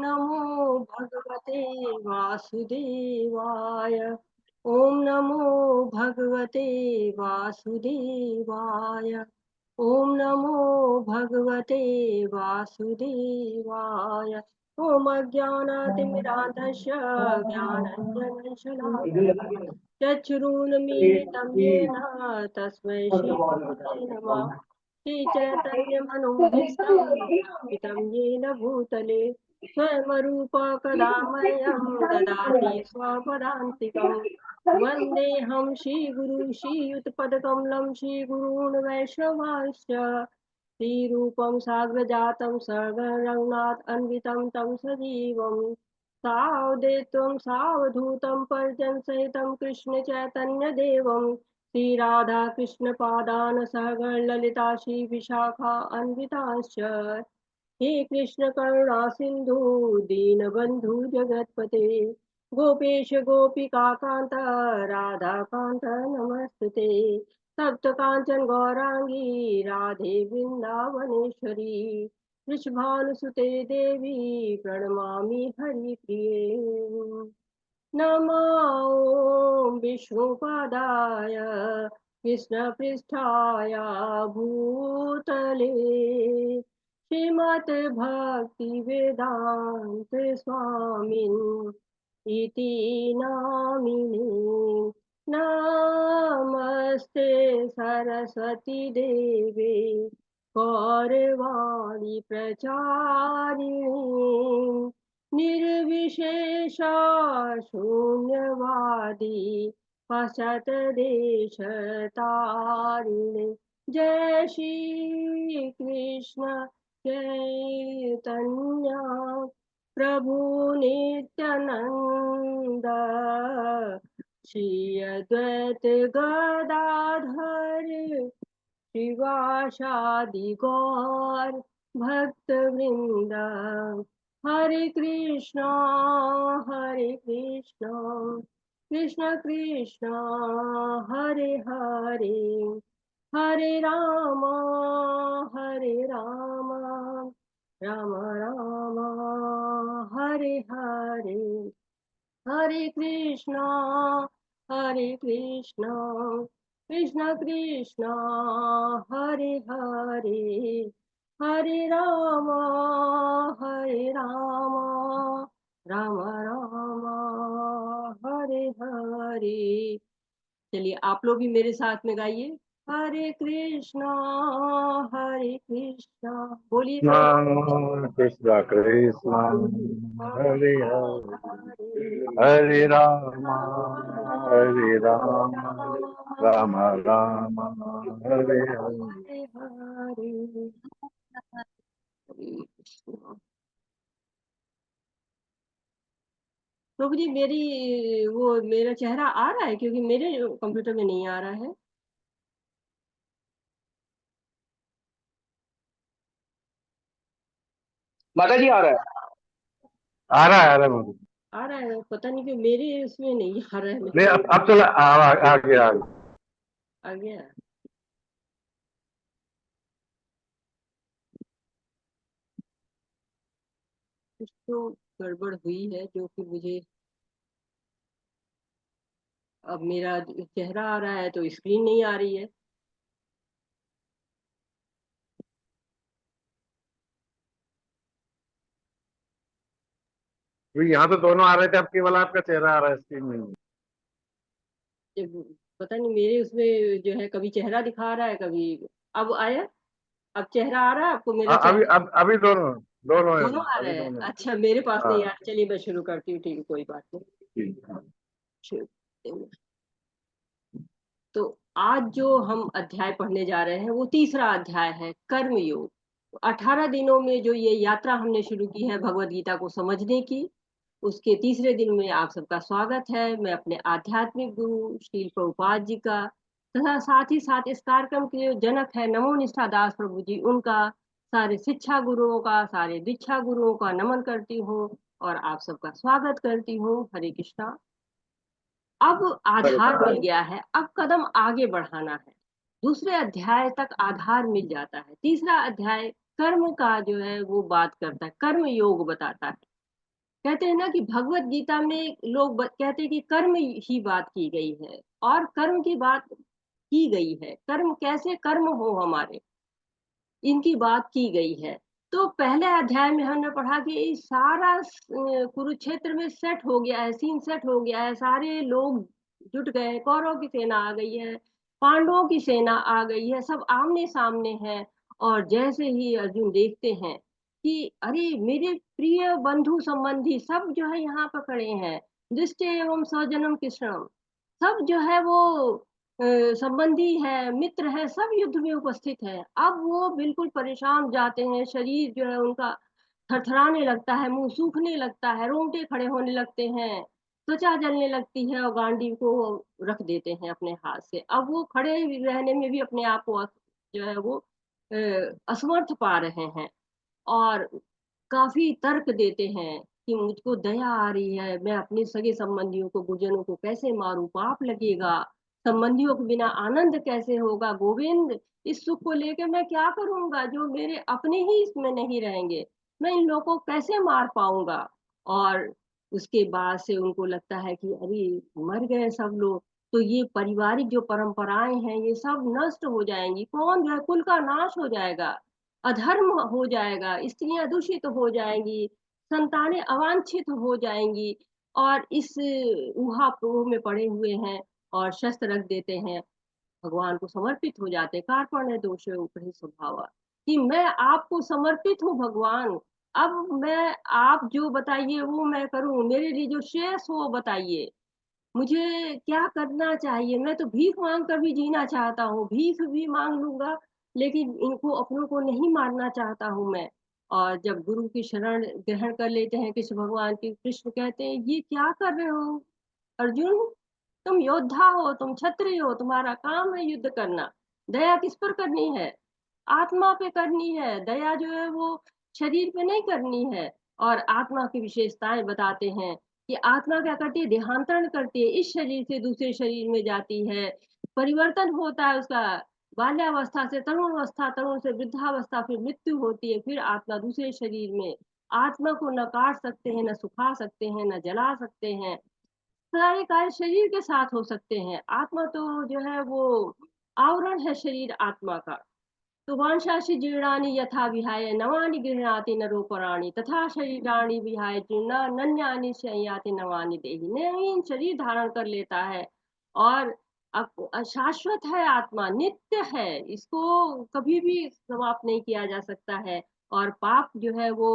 नमो भगवते वासुदेवाय। ओम नमो भगवते वासुदेवाय। ओम नमो भगवते वासुदेवाय। ओम अज्ञानातिमिरान्धस्य ज्ञानाञ्जनशलाकया चक्षुरुन्मीलितं येन तस्मै श्रीगुरवे नमः। श्रीचैतन्यमनोभीष्टं स्थापितं येन भूतले स्वयं कदा मह्यं ददाति स्वपदान्तिकं। वन्देऽहं श्रीगुरु श्रीयुतपदकमलं श्रीगुरून् वैष्णवांश्च श्रीरूपं साग्रजातं सगरघुनाथ अन्वितं तं सजीवं सावधूतं सावधूतं परिजनसहितं कृष्ण चैतन्यदेवं श्रीराधा कृष्ण पादान सहगण ललिता श्री विशाखा अन्विताश्च हे कृष्ण करुणा सिंधु दीनबंधु जगतपते गोपेश गोपिका कांत राधा कांत नमस्ते सप्त कांचन गौरांगी राधे वृंदावनेश्वरी वृषभानुसुते देवी प्रणमामि हरिप्रिये नमो विष्णुपादाय कृष्णपृष्ठाय भूतले श्रीमद्भक्तिवेदान्त स्वामिन् इति नामिने नमस्ते सरस्वती देवे गौरवाणी प्रचारिणी निर्विशेषा शून्यवादी पाश्चात्यदेशतारिणे जय श्री कृष्ण चैतन्य प्रभु नित्यानंद श्री अद्वैत गदाधर शिवासादि गौर भक्त वृंद हरे कृष्णा कृष्ण कृष्ण हरे हरे हरे राम राम राम हरे हरे हरे कृष्णा कृष्ण कृष्ण हरे हरे हरे राम राम राम हरे हरे। चलिए आप लोग भी मेरे साथ में गाइए हरे कृष्णा बोलिए कृष्ण कृष्ण हरे हरे हरे राम राम राम हरे हरे। प्रभु जी मेरा चेहरा आ रहा है क्योंकि मेरे कंप्यूटर में नहीं आ रहा है। माता जी आ रहा है आ रहा है आ रहा है पता नहीं क्यों मेरे इसमें नहीं आ रहा है। नहीं अब चला आ गया आ गया। कुछ तो गड़बड़ हुई है जो कि मुझे अब मेरा चेहरा आ रहा है तो स्क्रीन नहीं आ रही है। यहाँ तो दोनों आ रहे थे, अब केवल आपका चेहरा आ रहा है, स्क्रीन में नहीं। पता नहीं मेरे उसमें जो है कभी चेहरा दिखा रहा है कभी अब आया। अब चेहरा आ रहा है आपको मेरा चेहरा? अभी दोनों दोनों आ रहे हैं। अच्छा मेरे पास नहीं आ रहा। चलिए मैं शुरू करती हूँ। ठीक है कोई बात नहीं। तो आज जो हम अध्याय पढ़ने जा रहे हैं वो तीसरा अध्याय है कर्म योग। 18 दिनों में जो ये यात्रा हमने शुरू की है भगवत गीता को समझने की, उसके तीसरे दिन में आप सबका स्वागत है। मैं अपने आध्यात्मिक गुरु श्रील प्रभुपाद जी का तथा साथ ही साथ इस कार्यक्रम के जो जनक है नमो निष्ठा दास प्रभु जी उनका, सारे शिक्षा गुरुओं का, सारे दीक्षा गुरुओं का नमन करती हूँ और आप सबका स्वागत करती हूँ। हरे कृष्णा। अब आधार मिल गया है, अब कदम आगे बढ़ाना है। दूसरे अध्याय तक आधार मिल जाता है। तीसरा अध्याय कर्म का जो है वो बात करता है, कर्म योग बताता है। कहते हैं ना कि भगवत गीता में लोग कहते हैं कि कर्म ही बात की गई है और कर्म की बात की गई है, कर्म कैसे कर्म हो हमारे, इनकी बात की गई है। तो पहले अध्याय में हमने पढ़ा कि सारा कुरुक्षेत्र में सेट हो गया है, सीन सेट हो गया है, सारे लोग जुट गए हैं, कौरवों की सेना आ गई है, पांडवों की सेना आ गई है, सब आमने-सामने हैं। और जैसे ही अर्जुन देखते हैं कि अरे! मेरे प्रिय बंधु संबंधी सब जो है यहाँ पर खड़े हैं, दृष्टे एवं स्वजनम कृष्णम, सब जो है वो संबंधी है, मित्र है, सब युद्ध में उपस्थित हैं। अब वो बिल्कुल परेशान जाते हैं, शरीर जो है उनका थरथराने लगता है, मुँह सूखने लगता है, रोंगटे खड़े होने लगते हैं, त्वचा जलने लगती है और गांडीव को रख देते हैं अपने हाथ से। अब वो खड़े रहने में भी अपने आप को जो है वो असमर्थ पा रहे हैं और काफ़ी तर्क देते हैं कि मुझको दया आ रही है, मैं अपने सगे-संबंधियों को, गुरुजनों को कैसे मारूँ? पाप लगेगा, संबंधियों के बिना आनंद कैसे होगा? गोविंद, इस सुख को लेके मैं क्या करूँगा? जो मेरे अपने ही इसमें नहीं रहेंगे, मैं इन लोगों को कैसे मार पाऊँगा? और उसके बाद से उनको लगता है कि अरे! मर गए सब लोग, तो ये पारिवारिक जो परंपराएँ हैं, ये सब नष्ट हो जाएँगी। कौन जो है कुल का नाश हो जाएगा। अधर्म हो जाएगा, स्त्रियाँ दूषित हो जाएँगी, संतानें अवांछित हो जाएँगी और इस ऊहा-पोह में पड़े हुए हैं और शस्त्र रख देते हैं, भगवान को समर्पित हो जाते हैं। कार्पण्य दोषे उपरि स्वभावा कि मैं आपको समर्पित हूँ भगवान, अब मैं आप जो बताइए वो मैं करूँ, मेरे लिए जो श्रेयस हो वो बताइए। मुझे क्या करना चाहिए? मैं तो भीख माँग कर भी जीना चाहता हूँ, भीख भी माँग लूँगा, लेकिन इनको अपनों को नहीं मारना चाहता हूँ मैं। और जब गुरु की शरण ग्रहण कर लेते हैं कृष्ण भगवान की, कृष्ण कहते हैं, "ये क्या कर रहे हो अर्जुन? तुम योद्धा हो, तुम क्षत्रिय हो, तुम्हारा काम है युद्ध करना। दया किस पर करनी है? आत्मा पे करनी है, दया जो है वो शरीर पे नहीं करनी है।" और आत्मा की विशेषताएँ बताते हैं कि आत्मा क्या करती है? देहांतरण करती है, इस शरीर से दूसरे शरीर में जाती है, परिवर्तन होता है उसका, बाल्यावस्था से तरुणावस्था, तरुण से वृद्धावस्था, फिर मृत्यु होती है, फिर आत्मा दूसरे शरीर में। आत्मा को न काट सकते हैं, न सुखा सकते हैं, न जला सकते हैं। सारे कार्य शरीर के साथ हो सकते हैं। आत्मा तो जो है वो आवरण है शरीर आत्मा का। तो वांछासि जीर्णानि यथा विहाय नवानि गृह्णाति नरोपराणि तथा शरीराणि विहाय जीर्णा नन्यानि संयाति नवानि देहि। नवीन शरीर धारण कर लेता है और शाश्वत है आत्मा, नित्य है, इसको कभी भी समाप्त नहीं किया जा सकता है। और पाप जो है वो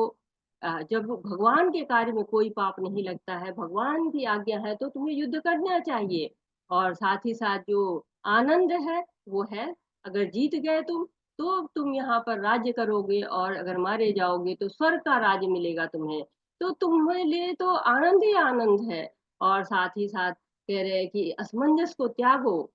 जब भगवान के कार्य में कोई पाप नहीं लगता है, भगवान की आज्ञा है तो तुम्हें युद्ध करना चाहिए। और साथ ही साथ जो आनंद है वो है, अगर जीत गए तो तुम यहाँ पर राज्य करोगे और अगर मारे जाओगे तो स्वर्ग का राज्य मिलेगा तुम्हें। तो तुम्हारे लिए तो आनंद ही आनंद है। और साथ ही साथ कह रहे हैं कि असमंजस को त्यागो,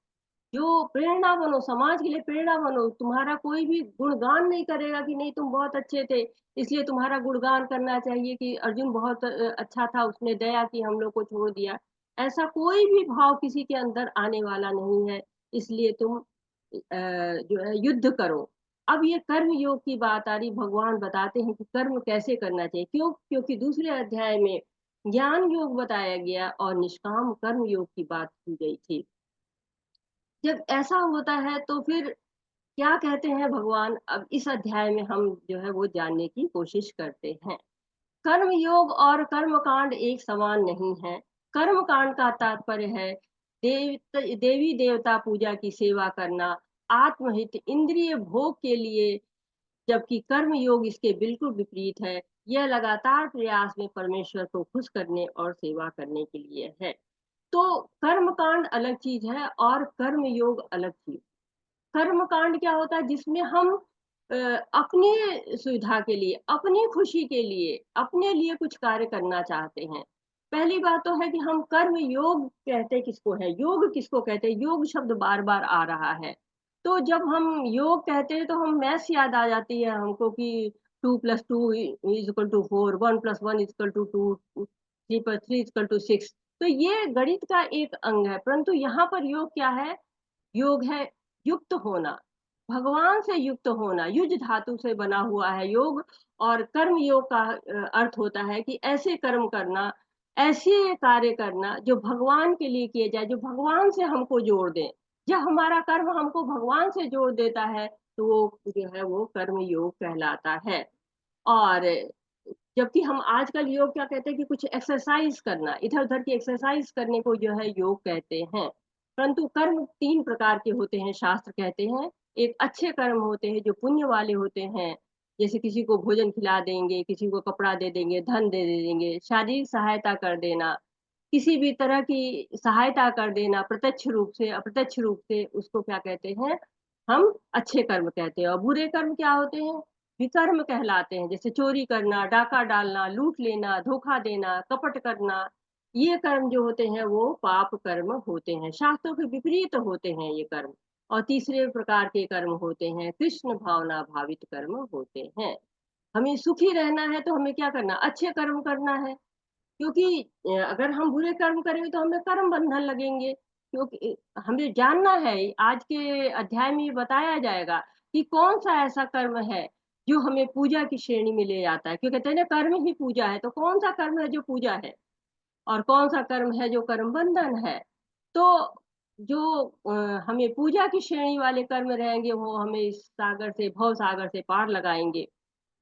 जो प्रेरणा बनो, समाज के लिए प्रेरणा बनो। तुम्हारा कोई भी गुणगान नहीं करेगा कि नहीं तुम बहुत अच्छे थे, इसलिए तुम्हारा गुणगान करना चाहिए कि अर्जुन बहुत अच्छा था, उसने दया की हम लोग को छोड़ दिया। ऐसा कोई भी भाव किसी के अंदर आने वाला नहीं है, इसलिए तुम जो है युद्ध करो। अब ये कर्म योग की बात आ रही, भगवान बताते हैं कि कर्म कैसे करना चाहिए। क्यों? क्योंकि दूसरे अध्याय में ज्ञान योग बताया गया और निष्काम कर्म योग की बात की गई थी। जब ऐसा होता है तो फिर क्या कहते हैं भगवान, अब इस अध्याय में हम जो है वो जानने की कोशिश करते हैं। कर्म योग और कर्म कांड एक समान नहीं है। कर्म कांड का तात्पर्य है देवी देवता पूजा की सेवा करना, आत्महित इंद्रिय भोग के लिए, जबकि कर्म योग इसके बिल्कुल विपरीत है। यह लगातार प्रयास में परमेश्वर को खुश करने और सेवा करने के लिए है। तो कर्म कांड अलग चीज है और कर्म योग अलग चीज। कर्म कांड क्या होता है जिसमें हम अपनी सुविधा के लिए, अपनी खुशी के लिए, अपने लिए कुछ कार्य करना चाहते हैं। पहली बात तो है कि हम कर्म योग कहते किसको है, योग किसको कहते हैं, योग शब्द बार-बार आ रहा है। तो जब हम योग कहते हैं तो हम मैथ्स याद आ जाती है हमको कि 2 + 2 is equal to 4, 1 + 1 is equal to 2, 3 + 3 is equal to 6। तो ये गणित का एक अंग है, परंतु यहाँ पर योग क्या है? योग है युक्त होना। भगवान से युक्त होना, युज धातु से बना हुआ है योग। और कर्म योग का अर्थ होता है कि ऐसे कर्म करना, ऐसे कार्य करना जो भगवान के लिए किए जाए, जो भगवान से हमको जोड़ दें। जब हमारा कर्म हमको भगवान से जोड़ देता है, तो वो जो है वो कर्म योग कहलाता है। और जबकि हम आजकल योग क्या कहते हैं कि कुछ एक्सरसाइज करना, इधर-उधर की एक्सरसाइज करने को जो है योग कहते हैं। परंतु कर्म 3 प्रकार के होते हैं, शास्त्र कहते हैं। एक अच्छे कर्म होते हैं जो पुण्य वाले होते हैं, जैसे किसी को भोजन खिला देंगे, किसी को कपड़ा दे देंगे, धन दे देंगे, शारीरिक सहायता कर देना, किसी भी तरह की सहायता कर देना, प्रत्यक्ष रूप से, अप्रत्यक्ष रूप से, उसको क्या कहते हैं, हम अच्छे कर्म कहते हैं। और बुरे कर्म क्या होते हैं? विकर्म कहलाते हैं, जैसे चोरी करना, डाका डालना, लूट लेना, धोखा देना, कपट करना। ये कर्म जो होते हैं वो पाप कर्म होते हैं, शास्त्रों के विपरीत होते हैं ये कर्म। और तीसरे प्रकार के कर्म होते हैं कृष्ण भावना भावित कर्म होते हैं। हमें सुखी रहना है तो हमें क्या करना, अच्छे कर्म करना है। क्योंकि अगर हम बुरे कर्म करेंगे तो हमें कर्म बंधन लगेंगे। क्योंकि हमें जानना है, आज के अध्याय में ये बताया जाएगा कि कौन सा ऐसा कर्म है जो हमें पूजा की श्रेणी में ले जाता है। क्यों कहते हैं ना, कर्म ही पूजा है। तो कौन सा कर्म है जो पूजा है और कौन सा कर्म है जो कर्म बंधन है। तो जो हमें पूजा की श्रेणी वाले कर्म रहेंगे वो हमें इस सागर से, भव सागर से पार लगाएंगे।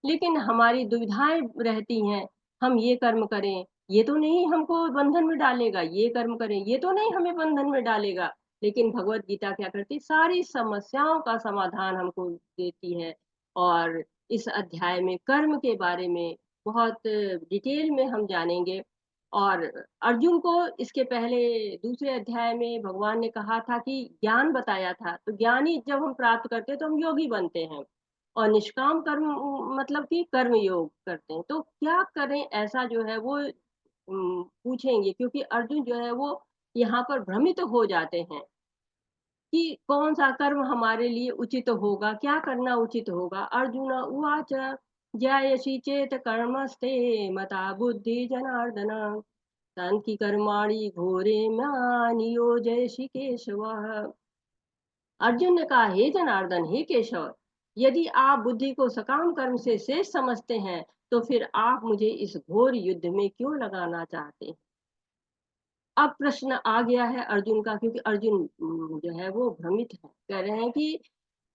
लेकिन हमारी दुविधाएँ रहती हैं, हम ये कर्म करें, ये तो नहीं हमको बंधन में डालेगा, ये कर्म करें, ये तो नहीं हमें बंधन में डालेगा। लेकिन भगवत गीता क्या करती है, सारी समस्याओं का समाधान हमको देती है। और इस अध्याय में कर्म के बारे में बहुत डिटेल में हम जानेंगे। और अर्जुन को इसके पहले दूसरे अध्याय में भगवान ने कहा था कि ज्ञान बताया था, तो ज्ञान ही जब हम प्राप्त करते हैं तो हम योगी बनते हैं। और निष्काम कर्म मतलब कि कर्म योग करते हैं। तो क्या करें ऐसा जो है वो पूछेंगे, क्योंकि अर्जुन जो है वो यहाँ पर भ्रमित हो जाते हैं कि कौन सा कर्म हमारे लिए उचित होगा, क्या करना उचित होगा। अर्जुन उवाच ज्यायसि चेत कर्मस्ते मता बुद्धि जनार्दन तान्ति कर्माणि घोरे नियोजयसि केशव। अर्जुन ने कहा, हे जनार्दन, हे केशव, यदि आप बुद्धि को सकाम कर्म से शेष समझते हैं तो फिर आप मुझे इस घोर युद्ध में क्यों लगाना चाहते हैं। अब प्रश्न आ गया है अर्जुन का, क्योंकि अर्जुन जो है वो भ्रमित है। कह रहे हैं कि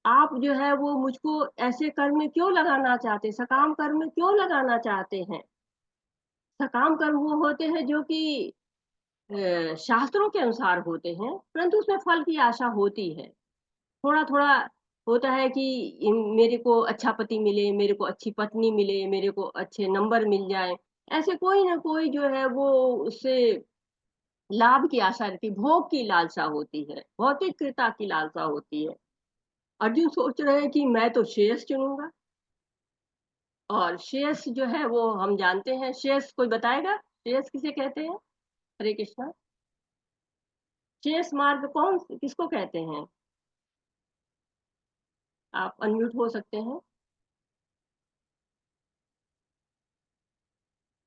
आप जो है वो मुझको ऐसे कर्म में क्यों लगाना चाहते, सकाम कर्म में क्यों लगाना चाहते हैं। सकाम कर्म वो होते हैं जो कि शास्त्रों के अनुसार होते हैं, परंतु उसमें फल की आशा होती है। थोड़ा-थोड़ा होता है कि मेरे को अच्छा पति मिले, मेरे को अच्छी पत्नी मिले, मेरे को अच्छे नंबर मिल जाएँ। ऐसे कोई ना कोई जो है वो उससे लाभ की आशा रहती है, भोग की लालसा होती है, भौतिकता की लालसा होती है। अर्जुन सोच रहे हैं कि मैं तो श्रेयस चुनूँगा। और श्रेयस जो है वो हम जानते हैं, श्रेयस कोई बताएगा? श्रेयस किसे कहते हैं? हरे कृष्णा। श्रेयस मार्ग किसको कहते हैं? आप अनम्यूट हो सकते हैं।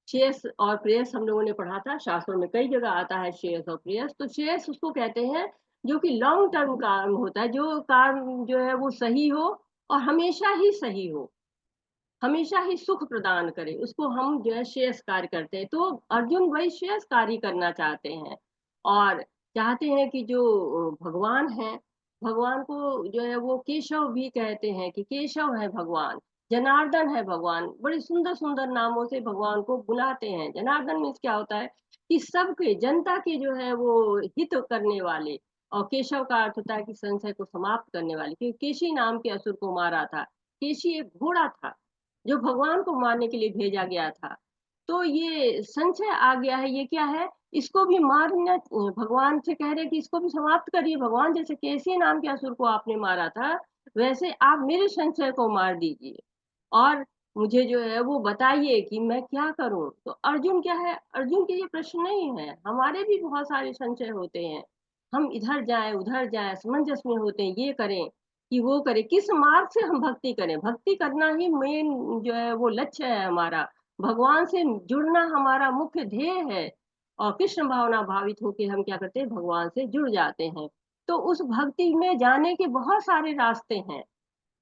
श्रेयस और प्रेयस हम लोगों ने पढ़ा था, शास्त्रों में कई जगह आता है श्रेयस और प्रेयस। तो श्रेयस उसको कहते हैं जो कि लॉन्ग टर्म काम होता है, जो काम जो है वो सही हो और हमेशा ही सही हो, हमेशा ही सुख प्रदान करे, उसको हम जो है श्रेयस कार्य कहते हैं। तो अर्जुन वही श्रेयस कार्य करना चाहते हैं और चाहते हैं कि जो भगवान है, भगवान को जो है वो केशव भी कहते हैं कि केशव है भगवान, जनार्दन है भगवान। बड़े सुंदर सुंदर नामों से भगवान को बुलाते हैं। जनार्दन मीन्स क्या होता है कि सबके, जनता के जो है वो हित करने वाले। और केशव का अर्थ होता है कि संशय को समाप्त करने वाले, क्योंकि केशी नाम के असुर को मारा था। केशी एक घोड़ा था जो भगवान को मारने के लिए भेजा गया था। तो ये संशय आ गया है, ये क्या है, इसको भी मारना, भगवान से कह रहे हैं कि इसको भी समाप्त करिए। भगवान, जैसे केसी नाम के असुर को आपने मारा था, वैसे आप मेरे संशय को मार दीजिए और मुझे जो है वो बताइए कि मैं क्या करूं। तो अर्जुन क्या है, अर्जुन के ये प्रश्न नहीं है, हमारे भी बहुत सारे संशय होते हैं। हम इधर जाएं उधर जाएं, असमंजस में होते हैं, ये करें कि वो करें, किस मार्ग से हम भक्ति करें। भक्ति करना ही मेन जो है वो लक्ष्य है हमारा, भगवान से जुड़ना हमारा मुख्य ध्येय है। और कृष्ण भावना भावित होके हम क्या करते हैं, भगवान से जुड़ जाते हैं। तो उस भक्ति में जाने के बहुत सारे रास्ते हैं।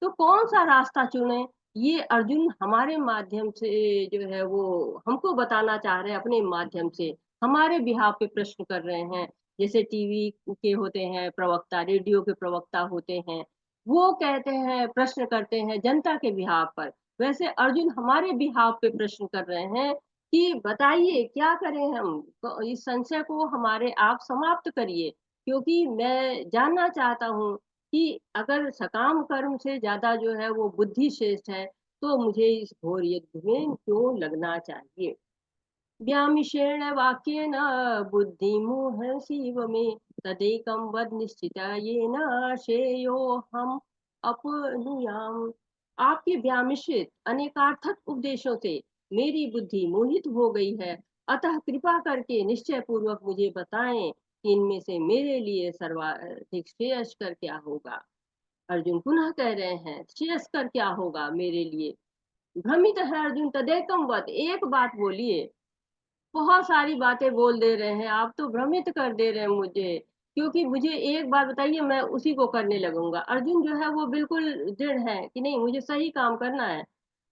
तो कौन सा रास्ता चुने, ये अर्जुन हमारे माध्यम से जो है वो हमको बताना चाह रहे हैं, अपने माध्यम से हमारे बिहाफ पे प्रश्न कर रहे हैं। जैसे टीवी के होते हैं प्रवक्ता, रेडियो के प्रवक्ता होते हैं, वो कहते हैं, प्रश्न करते हैं जनता के बिहाफ पर, वैसे अर्जुन हमारे बिहाफ पे प्रश्न कर रहे हैं कि बताइए क्या करें हम, तो इस संशय को हमारे आप समाप्त करिए, क्योंकि मैं जानना चाहता हूँ कि अगर सकाम कर्म से ज्यादा जो है वो बुद्धि श्रेष्ठ है, तो मुझे इस घोर युद्ध में क्यों लगना चाहिए। व्यामिश्रेण वाक्येन बुद्धिमुहर्षिव मे, तदेकं वद निश्चिता येन श्रेयो हम अपनुयाम। आपके व्यामिश्रित अनेकार्थक उपदेशों से मेरी बुद्धि मोहित हो गई है, अतः कृपा करके निश्चय पूर्वक मुझे बताएं कि इनमें से मेरे लिए सर्वाधिक श्रेयस्कर क्या होगा। अर्जुन पुनः कह रहे हैं, श्रेयस्कर क्या होगा मेरे लिए। भ्रमित है अर्जुन, तदेकम वद, एक बात बोलिए, बहुत सारी बातें बोल दे रहे हैं आप, तो भ्रमित कर दे रहे हैं मुझे, क्योंकि मुझे एक बात बताइए, मैं उसी को करने लगूंगा। अर्जुन जो है वो बिल्कुल दृढ़ है कि नहीं, मुझे सही काम करना है।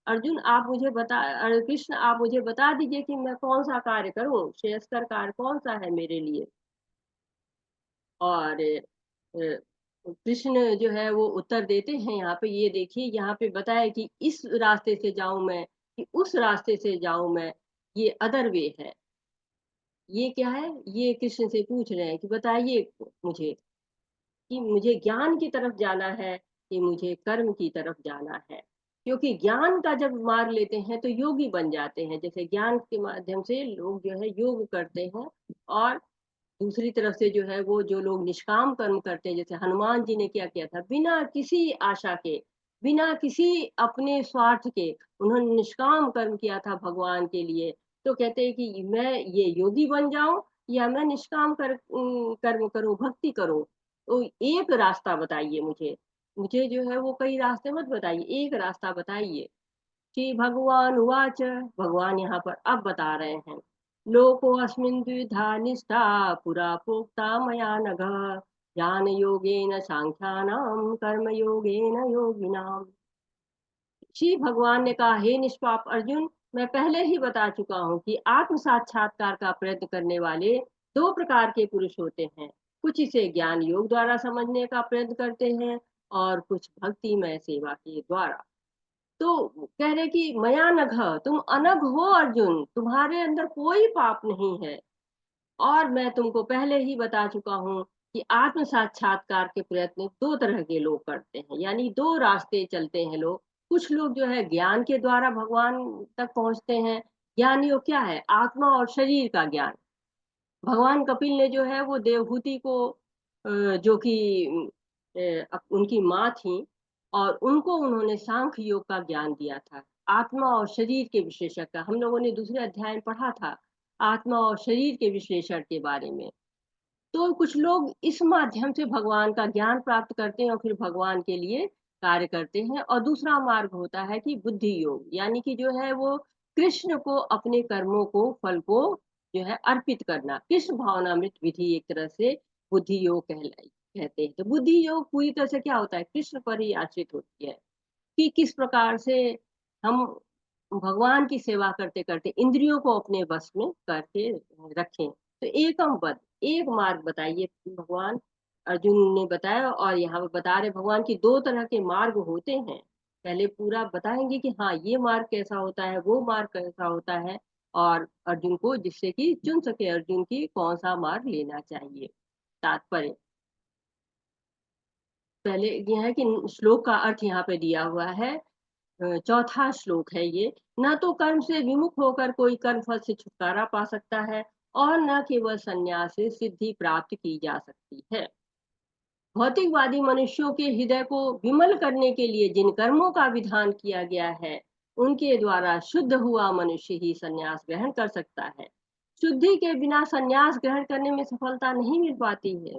अर्जुन आप मुझे बता, कृष्ण आप मुझे बता दीजिए कि मैं कौन सा कार्य करूं, श्रेयस्कर कार्य कौन सा है मेरे लिए। और कृष्ण जो है वो उत्तर देते हैं यहाँ पे, ये देखिए यहाँ पे बताया कि इस रास्ते से जाऊं मैं कि उस रास्ते से जाऊं मैं, ये अदर वे है। ये क्या है, ये कृष्ण से पूछ रहे हैं कि बताइए मुझे कि मुझे ज्ञान की तरफ जाना है कि मुझे कर्म की तरफ जाना है। क्योंकि ज्ञान का जब मार्ग लेते हैं तो योगी बन जाते हैं, जैसे ज्ञान के माध्यम से लोग जो है योग करते हैं। और दूसरी तरफ से जो है वो जो लोग निष्काम कर्म करते हैं, जैसे हनुमान जी ने क्या किया था, बिना किसी आशा के, बिना किसी अपने स्वार्थ के उन्होंने निष्काम कर्म किया था भगवान के लिए। तो कहते हैं कि मैं ये योगी बन जाऊं या मैं निष्काम कर्म करूं, भक्ति करूं। तो एक रास्ता बताइए मुझे, मुझे जो है वो कई रास्ते मत बताइए, एक रास्ता बताइए। श्री भगवान उवाच, भगवान यहाँ पर अब बता रहे हैं, लोको अस्मिन् द्विधा निष्ठा पुरा प्रोक्ता मया नघ, ज्ञान योगेन सांख्यानाम कर्म योगेन योगिनाम। श्री भगवान ने कहा, हे निष्पाप अर्जुन, मैं पहले ही बता चुका हूँ कि आत्म साक्षात्कार का प्रयत्न करने वाले दो प्रकार के पुरुष होते हैं। कुछ इसे ज्ञान योग द्वारा समझने का प्रयत्न करते हैं, और कुछ भक्तिमय सेवा के द्वारा। तो कह रहे कि मया नघ, तुम अनघ हो अर्जुन, तुम्हारे अंदर कोई पाप नहीं है। और मैं तुमको पहले ही बता चुका हूँ कि आत्म साक्षात्कार के प्रयत्न दो तरह के लोग करते हैं, यानी दो रास्ते चलते हैं लोग। कुछ लोग जो है ज्ञान के द्वारा भगवान तक पहुंचते हैं। ज्ञान योग क्या है, आत्मा और शरीर का ज्ञान। भगवान कपिल ने जो है वो देवहूति को जो कि उनकी माँ थी, और उनको उन्होंने सांख्य योग का ज्ञान दिया था, आत्मा और शरीर के विश्लेषण का। हम लोगों ने दूसरे अध्याय में पढ़ा था आत्मा और शरीर के विश्लेषण के बारे में। तो कुछ लोग इस माध्यम से भगवान का ज्ञान प्राप्त करते हैं और फिर भगवान के लिए कार्य करते हैं। और दूसरा मार्ग होता है कि बुद्धि योग, यानी कि जो है वो कृष्ण को अपने कर्मों को, फल को जो है अर्पित करना, कृष्ण भावनामृत विधि एक तरह से बुद्धि योग कहते हैं। तो बुद्धि योग पूरी तरह से क्या होता है, कृष्ण पर ही आश्रित होती है कि किस प्रकार से हम भगवान की सेवा करते करते इंद्रियों को अपने वश में करके रखें। तो एकम पद, एक मार्ग बताइए भगवान। अर्जुन ने बताया, और यहाँ पे बता रहे भगवान की दो तरह के मार्ग होते हैं। पहले पूरा बताएंगे कि हाँ ये मार्ग कैसा होता है, वो मार्ग कैसा होता है, और अर्जुन को जिससे कि चुन सके अर्जुन की कौन सा मार्ग लेना चाहिए। तात्पर्य पहले यह है कि श्लोक का अर्थ यहाँ पे दिया हुआ है। चौथा श्लोक है ये, न तो कर्म से विमुख होकर कोई कर्म फल से छुटकारा पा सकता है, और न केवल संन्यास से सिद्धि प्राप्त की जा सकती है। भौतिकवादी मनुष्यों के हृदय को विमल करने के लिए जिन कर्मों का विधान किया गया है, उनके द्वारा शुद्ध हुआ मनुष्य ही संन्यास ग्रहण कर सकता है। शुद्धि के बिना संन्यास ग्रहण करने में सफलता नहीं मिल पाती है।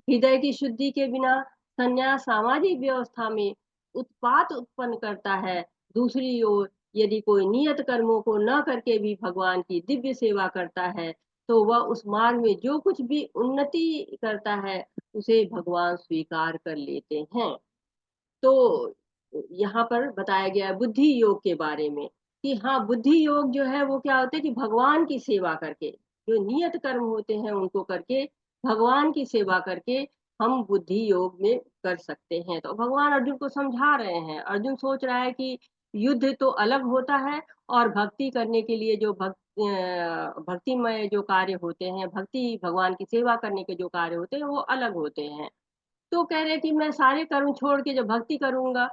हृदय की शुद्धि के बिना संन्यास सामाजिक व्यवस्था में उत्पात उत्पन्न करता है। दूसरी ओर यदि कोई नियत कर्मों को न करके भी भगवान की दिव्य सेवा करता है, तो वह उस मार्ग में जो कुछ भी उन्नति करता है उसे भगवान स्वीकार कर लेते हैं। तो यहाँ पर बताया गया है बुद्धि योग के बारे में कि हाँ, बुद्धि योग जो है वो क्या होता है कि भगवान की सेवा करके, जो नियत कर्म होते हैं उनको करके, भगवान की सेवा करके हम बुद्धि योग में कर सकते हैं। तो भगवान अर्जुन को समझा रहे हैं। अर्जुन सोच रहा है कि युद्ध तो अलग होता है और भक्ति करने के लिए जो भक्तिमय जो कार्य होते हैं, भक्ति भगवान की सेवा करने के जो कार्य होते हैं वो अलग होते हैं। तो कह रहे कि मैं सारे कर्म छोड़ के जब भक्ति करूंगा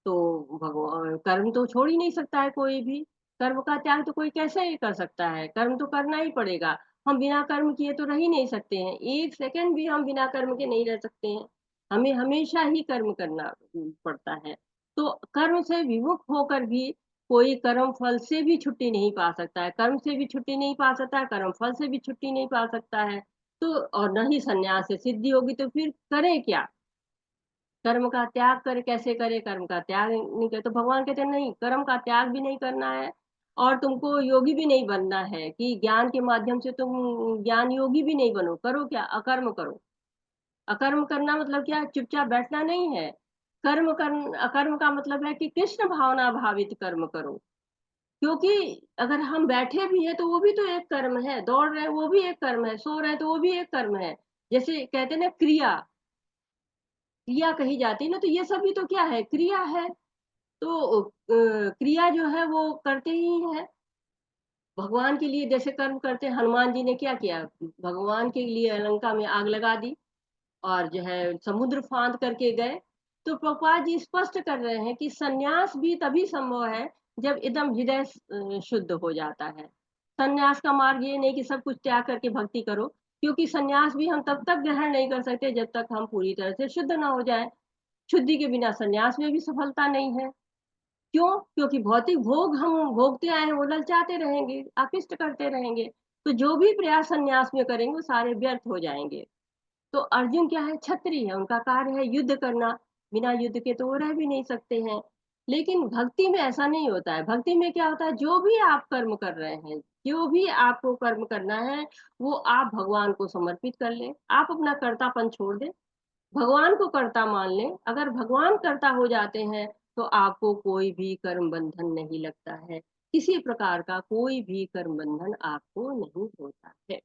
तो भगवान, कर्म तो छोड़ ही नहीं सकता है कोई भी। कर्म का त्याग तो कोई कैसे ही कर सकता है, कर्म तो करना ही पड़ेगा। हम बिना कर्म किए तो रह ही नहीं सकते हैं, एक सेकंड भी हम बिना कर्म के नहीं रह सकते हैं। हमें हमेशा ही कर्म करना पड़ता है। तो कर्म से विमुख होकर भी कोई कर्म फल से भी छुट्टी नहीं पा सकता है, कर्म से भी छुट्टी नहीं पा सकता है, कर्म फल से भी छुट्टी नहीं पा सकता है। तो और न ही संन्यास से सिद्धि होगी, तो फिर करें क्या? कर्म का त्याग करे, कैसे करे? कर्म का त्याग नहीं करे तो भगवान कहते हैं नहीं, कर्म का त्याग भी नहीं करना है और तुमको योगी भी नहीं बनना है कि ज्ञान के माध्यम से तुम ज्ञान योगी भी नहीं बनो। करो क्या? अकर्म करो। अकर्म करना मतलब क्या? चुपचाप बैठना नहीं है। अकर्म का मतलब है कि कृष्ण भावना भावित कर्म करो। क्योंकि अगर हम बैठे भी हैं तो वो भी तो एक कर्म है, दौड़ रहे हैं वो भी एक कर्म है, सो रहे हैं तो वो भी एक कर्म है। जैसे कहते हैं ना, क्रिया क्रिया कही जाती है ना, तो ये सब भी तो क्या है? क्रिया है। तो क्रिया जो है वो करते ही है भगवान के लिए। जैसे कर्म करते हैं, हनुमान जी ने क्या किया? भगवान के लिए लंका में आग लगा दी और जो है समुद्र फांद करके गए। तो प्रभुपाद जी स्पष्ट कर रहे हैं कि सन्यास भी तभी संभव है जब एकदम हृदय शुद्ध हो जाता है। सन्यास का मार्ग ये नहीं कि सब कुछ त्याग करके भक्ति करो, क्योंकि सन्यास भी हम तब तक ग्रहण नहीं कर सकते जब तक हम पूरी तरह से शुद्ध ना हो जाए। शुद्धि के बिना सन्यास में भी सफलता नहीं है। क्यों? क्योंकि भौतिक भोग हम भोगते आए हैं, वो ललचाते रहेंगे, आकृष्ट करते रहेंगे। तो जो भी प्रयास सन्यास में करेंगे वो सारे व्यर्थ हो जाएंगे। तो अर्जुन क्या है? छत्री है, उनका कार्य है युद्ध करना। बिना युद्ध के तो वो रह भी नहीं सकते हैं। लेकिन भक्ति में ऐसा नहीं होता है। भक्ति में क्या होता है? जो भी आप कर्म कर रहे हैं, जो भी आपको कर्म करना है, वो आप भगवान को समर्पित कर ले। आप अपना कर्तापन छोड़ दें, भगवान को कर्ता मान लें। अगर भगवान कर्ता हो जाते हैं तो आपको कोई भी कर्म बंधन नहीं लगता है, किसी प्रकार का कोई भी कर्म बंधन आपको नहीं होता है।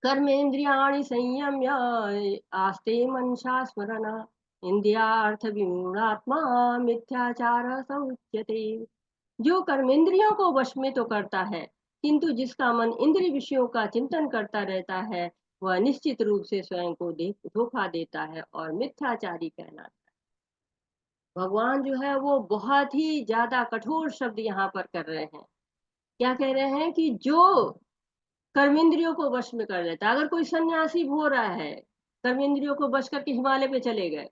कर्मेन्द्रियाणि संयम्य आस्ते मनसा स्मरण, इंद्रियार्थ विमूढ़ात्मा मिथ्याचार स उच्यते। जो कर्मेंद्रियों को वश में तो करता है, किंतु जिसका मन इंद्रिय विषयों का चिंतन करता रहता है, वह निश्चित रूप से स्वयं को धोखा देता है और मिथ्याचारी कहलाता है। भगवान जो है वो बहुत ही ज्यादा कठोर शब्द यहाँ पर कर रहे हैं। क्या कह रहे हैं? कि जो कर्मेंद्रियों को वश में कर लेता है। अगर कोई सन्यासी हो रहा है, कर्मेंद्रियों को वश करके हिमालय पे चले गए,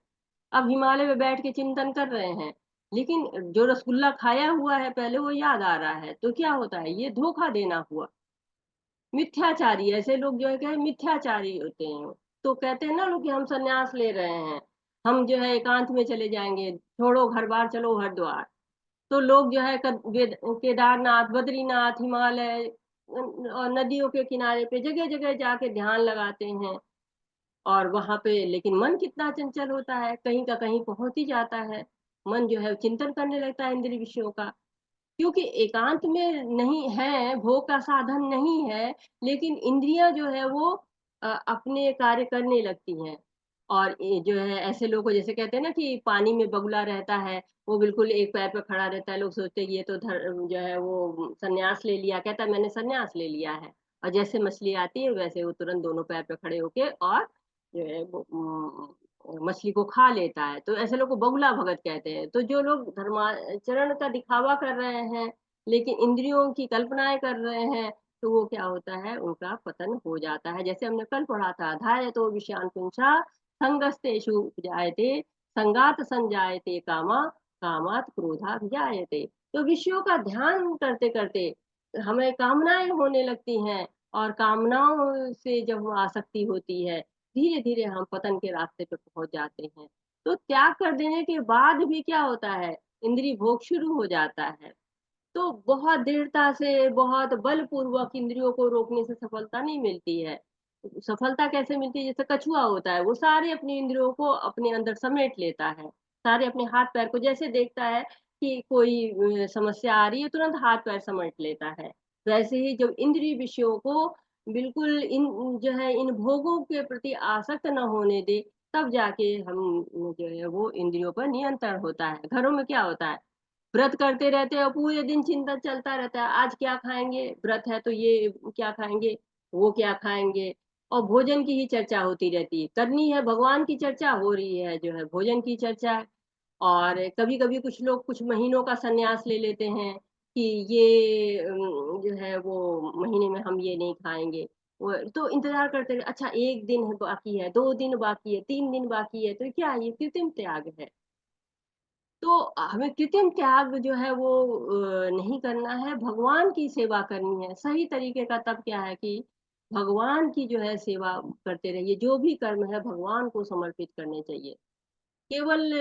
अब हिमालय में बैठ के चिंतन कर रहे हैं, लेकिन जो रसगुल्ला खाया हुआ है पहले वो याद आ रहा है, तो क्या होता है? ये धोखा देना हुआ। मिथ्याचारी, ऐसे लोग जो है क्या है? मिथ्याचारी होते हैं। तो कहते हैं ना लोग कि हम सन्यास ले रहे हैं, हम जो है एकांत में चले जाएंगे, छोड़ो घर बार, चलो हरिद्वार। तो लोग जो है केदारनाथ, बद्रीनाथ, हिमालय और नदियों के किनारे पे जगह जगह जाके ध्यान लगाते हैं। और वहां पे लेकिन मन कितना चंचल होता है, कहीं का कहीं पहुंच ही जाता है। मन जो है चिंतन करने लगता है इंद्रिय विषयों का। क्योंकि एकांत में नहीं है, भोग का साधन नहीं है, लेकिन इंद्रियां जो है वो अपने कार्य करने लगती हैं। और ये जो है ऐसे लोग को जैसे कहते हैं ना कि पानी में बगुला रहता है, वो बिल्कुल एक पैर पे खड़ा रहता है, लोग सोचते हैं कि ये तो जो है वो सन्यास ले लिया, कहता है मैंने सन्यास ले लिया है। और जैसे मछली आती है वैसे वो तुरंत दोनों पैर पे खड़े होके और जो है वो मछली को खा लेता है। तो ऐसे लोग को बगुला भगत कहते हैं। तो जो लोग धर्माचरण का दिखावा कर रहे हैं लेकिन इंद्रियों की कल्पनाएं कर रहे हैं, तो वो क्या होता है? उनका पतन हो जाता है। जैसे हमने कल पढ़ा था, धाय तो विषयान पुंसा संगस्तेषु जायते, संगात संजायते कामा, कामात क्रोधा जायते। तो विषयों का ध्यान करते करते हमें कामनाएं होने लगती हैं, और कामनाओं से जब आसक्ति होती है, धीरे धीरे हम पतन के रास्ते पे पहुंच जाते हैं। तो त्याग कर देने के बाद भी क्या होता है? इंद्रिय भोग शुरू हो जाता है। तो बहुत दृढ़ता से, बहुत बलपूर्वक इंद्रियों को रोकने से सफलता नहीं मिलती है। सफलता कैसे मिलती है? जैसे कछुआ होता है, वो सारे अपनी इंद्रियों को अपने अंदर समेट लेता है सारे अपने हाथ पैर को जैसे देखता है कि कोई समस्या आ रही है, तुरंत हाथ पैर समेट लेता है। वैसे ही जब इंद्रिय विषयों को बिल्कुल इन जो है इन भोगों के प्रति आसक्त न होने दे, तब जाके हम जो है वो इंद्रियों पर नियंत्रण होता है। घरों में क्या होता है, व्रत करते रहते हैं और पूरे दिन चिंतन चलता रहता है, आज क्या खाएँगे? व्रत है तो ये क्या खाएँगे? वो क्या खाएँगे? और भोजन की ही चर्चा होती रहती है। करनी है भगवान की चर्चा, हो रही है जो है भोजन की चर्चा। और कभी-कभी कुछ लोग कुछ महीनों का संन्यास ले लेते हैं कि ये जो है वो महीने में हम ये नहीं खाएँगे। वो तो इंतज़ार करते रहे, अच्छा 1 दिन है बाकी है, 2 दिन बाकी है, 3 दिन बाकी है, तो क्या ये कृत्रिम त्याग है। तो हमें कृत्रिम त्याग जो है वो नहीं करना है, भगवान की सेवा करनी है। सही तरीके का तब क्या है कि भगवान की जो है सेवा करते रहिए, जो भी कर्म है भगवान को समर्पित करने चाहिए। केवल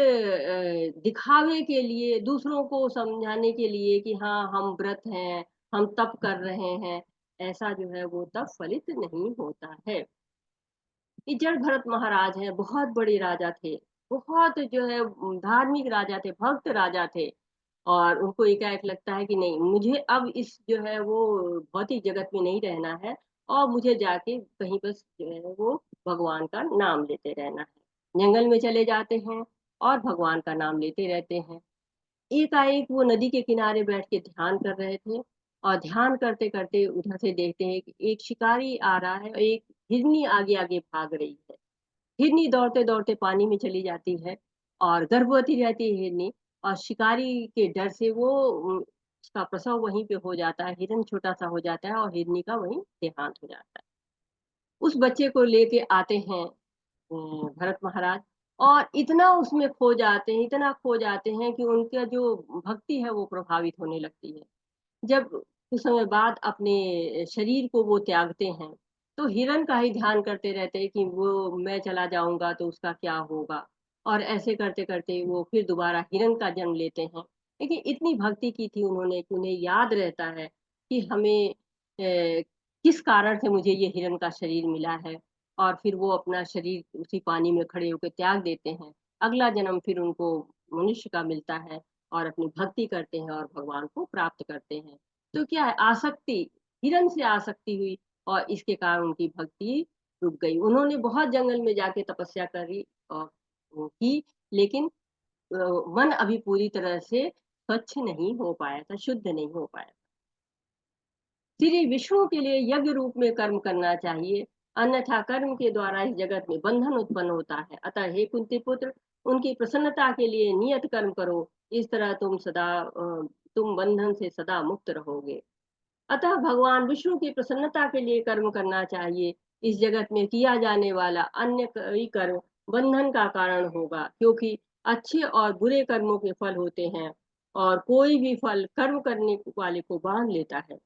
दिखावे के लिए, दूसरों को समझाने के लिए कि हाँ, हम व्रत हैं, हम तप कर रहे हैं, ऐसा जो है वो तब फलित नहीं होता है। कि जड़ भरत महाराज हैं, बहुत बड़े राजा थे, बहुत जो है धार्मिक राजा थे, भक्त राजा थे। और उनको एकाएक लगता है कि नहीं, मुझे अब इस जो है वो भौतिक जगत में नहीं रहना है और मुझे जाके कहीं बस जो है वो भगवान का नाम लेते रहना है। जंगल में चले जाते हैं और भगवान का नाम लेते रहते हैं। एकाएक वो नदी के किनारे बैठ के ध्यान कर रहे थे और ध्यान करते-करते उधर से देखते हैं कि एक शिकारी आ रहा है और एक हिरनी आगे-आगे भाग रही है। हिरनी दौड़ते-दौड़ते पानी में चली जाती है और गर्भवती रहती है हिरनी और शिकारी के डर से वो उसका प्रसव वहीं पे हो जाता है, हिरन छोटा-सा हो जाता है और हिरनी का वहीं देहांत हो जाता है। उस बच्चे को लेके आते हैं भरत महाराज और इतना उसमें खो जाते हैं, इतना खो जाते हैं कि उनका जो भक्ति है वो प्रभावित होने लगती है। जब कुछ समय बाद अपने शरीर को वो त्यागते हैं, तो हिरन का ही ध्यान करते रहते हैं कि वो मैं चला जाऊँगा तो उसका क्या होगा? और ऐसे करते-करते वो फिर दोबारा हिरन का जन्म लेते हैं। देखिए इतनी भक्ति की थी उन्होंने कि उन्हें याद रहता है कि हमें किस कारण से मुझे ये हिरन का शरीर मिला है और फिर वो अपना शरीर उसी पानी में खड़े होके त्याग देते हैं। अगला जन्म फिर उनको मनुष्य का मिलता है और अपनी भक्ति करते हैं और भगवान को प्राप्त करते हैं। तो क्या है आसक्ति, हिरन से आसक्ति हुई और इसके कारण उनकी भक्ति रुक गई। उन्होंने बहुत जंगल में जाके तपस्या करी और वो की, लेकिन मन अभी पूरी तरह से स्वच्छ नहीं हो पाया था, शुद्ध नहीं हो पाया। श्री विष्णु के लिए यज्ञ रूप में कर्म करना चाहिए, अन्यथा कर्म के द्वारा इस जगत में बंधन उत्पन्न होता है। अतः हे कुंती पुत्र, उनकी प्रसन्नता के लिए नियत कर्म करो, इस तरह तुम बंधन से सदा मुक्त रहोगे। अतः भगवान विष्णु की प्रसन्नता के लिए कर्म करना चाहिए। इस जगत में किया जाने वाला अन्य कोई कर्म बंधन का कारण होगा, क्योंकि अच्छे और बुरे कर्मों के फल होते हैं और कोई भी फल कर्म करने वाले को बांध लेता है।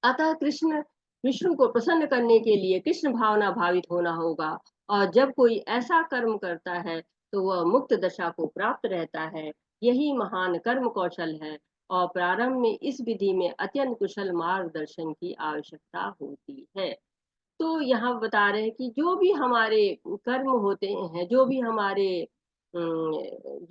अतः कृष्ण विष्णु को प्रसन्न करने के लिए कृष्ण भावना भावित होना होगा और जब कोई ऐसा कर्म करता है तो वह मुक्त दशा को प्राप्त रहता है। यही महान कर्म कौशल है और प्रारंभ में इस विधि में अत्यंत कुशल मार्गदर्शन की आवश्यकता होती है। तो यहाँ बता रहे हैं कि जो भी हमारे कर्म होते हैं, जो भी हमारे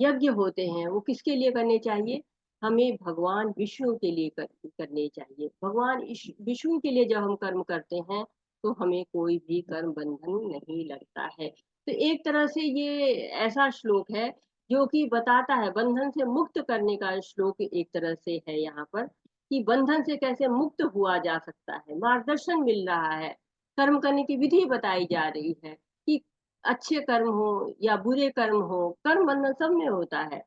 यज्ञ होते हैं, वो किसके लिए करने चाहिए? हमें भगवान विष्णु के लिए करने चाहिए। भगवान विष्णु के लिए जब हम कर्म करते हैं, तो हमें कोई भी कर्म बंधन नहीं लगता है। तो एक तरह से ये ऐसा श्लोक है, जो कि बताता है बंधन से मुक्त करने का श्लोक एक तरह से है यहाँ पर, कि बंधन से कैसे मुक्त हुआ जा सकता है, मार्गदर्शन मिल रहा है। कर्म करने की विधि बताई जा रही है कि अच्छे कर्म हो या बुरे कर्म हो, कर्म बंधन सब में होता है।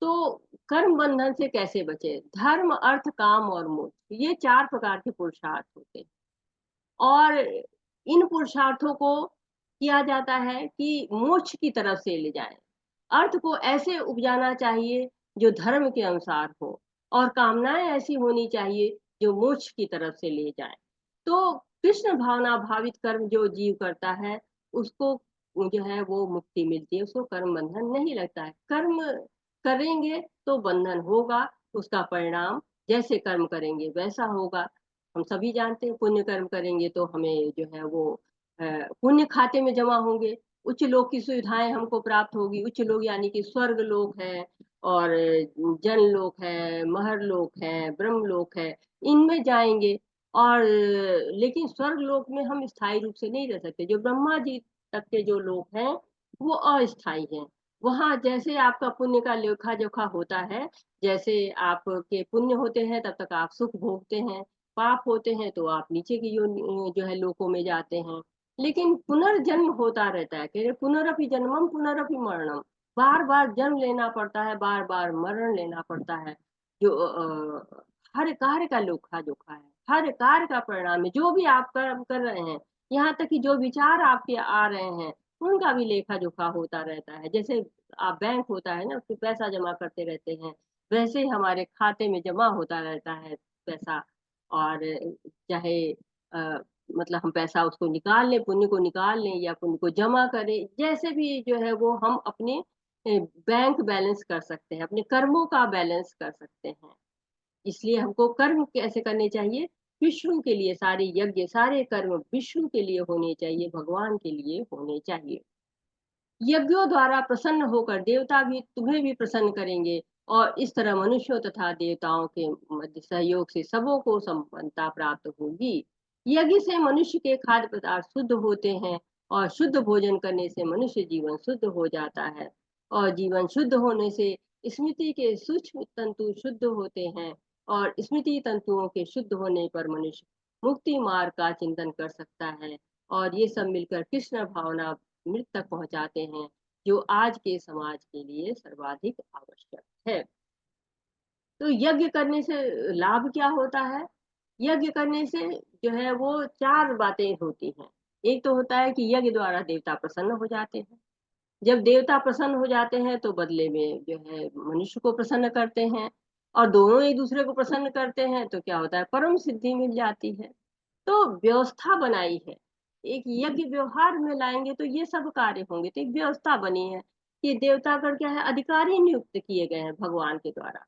तो कर्म बंधन से कैसे बचे? धर्म, अर्थ, काम और मोक्ष, ये 4 प्रकार के पुरुषार्थ होते हैं और इन पुरुषार्थों को किया जाता है कि मोक्ष की तरफ से ले जाएँ। अर्थ को ऐसे उपजाना चाहिए जो धर्म के अनुसार हो और कामनाएँ ऐसी होनी चाहिए जो मोक्ष की तरफ से ले जाएँ। तो कृष्ण भावना भावित कर्म जो जीव करता है, उसको जो है वो मुक्ति मिलती है, उसको कर्म बंधन नहीं लगता है। कर्म करेंगे तो बंधन होगा, उसका परिणाम जैसे कर्म करेंगे वैसा होगा। हम सभी जानते हैं पुण्य कर्म करेंगे तो हमें जो है वो पुण्य खाते में जमा होंगे, उच्च लोक की सुविधाएं हमको प्राप्त होगी। उच्च लोक यानी कि स्वर्ग लोक है, और जन लोक है, महर लोक है, ब्रह्म लोक है, इनमें जाएंगे। और लेकिन स्वर्ग लोक में हम स्थायी रूप से नहीं रह सकते। जो ब्रह्मा जी तक के जो लोक हैं वो अस्थायी हैं। वहां जैसे आपका पुण्य का लेखा जोखा होता है, जैसे आपके पुण्य होते हैं तब तक आप सुख भोगते हैं, पाप होते हैं तो आप नीचे की जो है लोकों में जाते हैं। लेकिन पुनर्जन्म होता रहता है, कह रहे पुनरपि जन्मम पुनरपि मरणम। बार बार जन्म लेना पड़ता है, बार बार मरण लेना पड़ता है। जो हर कार्य का लेखा जोखा है, हर कार्य का परिणाम है। जो भी आप कर्म कर रहे हैं, यहाँ तक कि जो विचार आपके आ रहे हैं, उनका भी लेखा जोखा होता रहता है। जैसे आप बैंक होता है ना, उसमें पैसा जमा करते रहते हैं, वैसे ही हमारे खाते में जमा होता रहता है पैसा। और चाहे मतलब हम पैसा उसको निकाल लें, पुण्य को निकाल लें या पुण्य को जमा करें, जैसे भी जो है वो हम अपने बैंक बैलेंस कर सकते हैं, अपने कर्मों का बैलेंस कर सकते हैं। इसलिए हमको कर्म कैसे करने चाहिए? विष्णु के लिए सारे यज्ञ, सारे कर्म विष्णु के लिए होने चाहिए, भगवान के लिए होने चाहिए। यज्ञों द्वारा प्रसन्न होकर देवता भी तुम्हें भी प्रसन्न करेंगे, और इस तरह मनुष्यों तथा देवताओं के मध्य सहयोग से सबों को संपन्नता प्राप्त होगी। यज्ञ से मनुष्य के खाद्य पदार्थ शुद्ध होते हैं, और शुद्ध भोजन करने से मनुष्य जीवन शुद्ध हो जाता है, और जीवन शुद्ध होने से स्मृति के सूक्ष्म तंतु शुद्ध होते हैं, और स्मृति तंतुओं के शुद्ध होने पर मनुष्य मुक्ति मार्ग का चिंतन कर सकता है। और ये सब मिलकर कृष्ण भावना मृत तक पहुंचाते हैं, जो आज के समाज के लिए सर्वाधिक आवश्यक है। तो यज्ञ करने से लाभ क्या होता है? यज्ञ करने से जो है वो चार बातें होती हैं। एक तो होता है कि यज्ञ द्वारा देवता प्रसन्न हो जाते हैं। जब देवता प्रसन्न हो जाते हैं तो बदले में जो है मनुष्य को प्रसन्न करते हैं, और दोनों एक दूसरे को प्रसन्न करते हैं तो क्या होता है, परम सिद्धि मिल जाती है। तो व्यवस्था बनाई है, एक यज्ञ व्यवहार में लाएंगे तो ये सब कार्य होंगे। तो एक व्यवस्था बनी है कि देवतागण क्या है, अधिकारी नियुक्त किए गए हैं भगवान के द्वारा।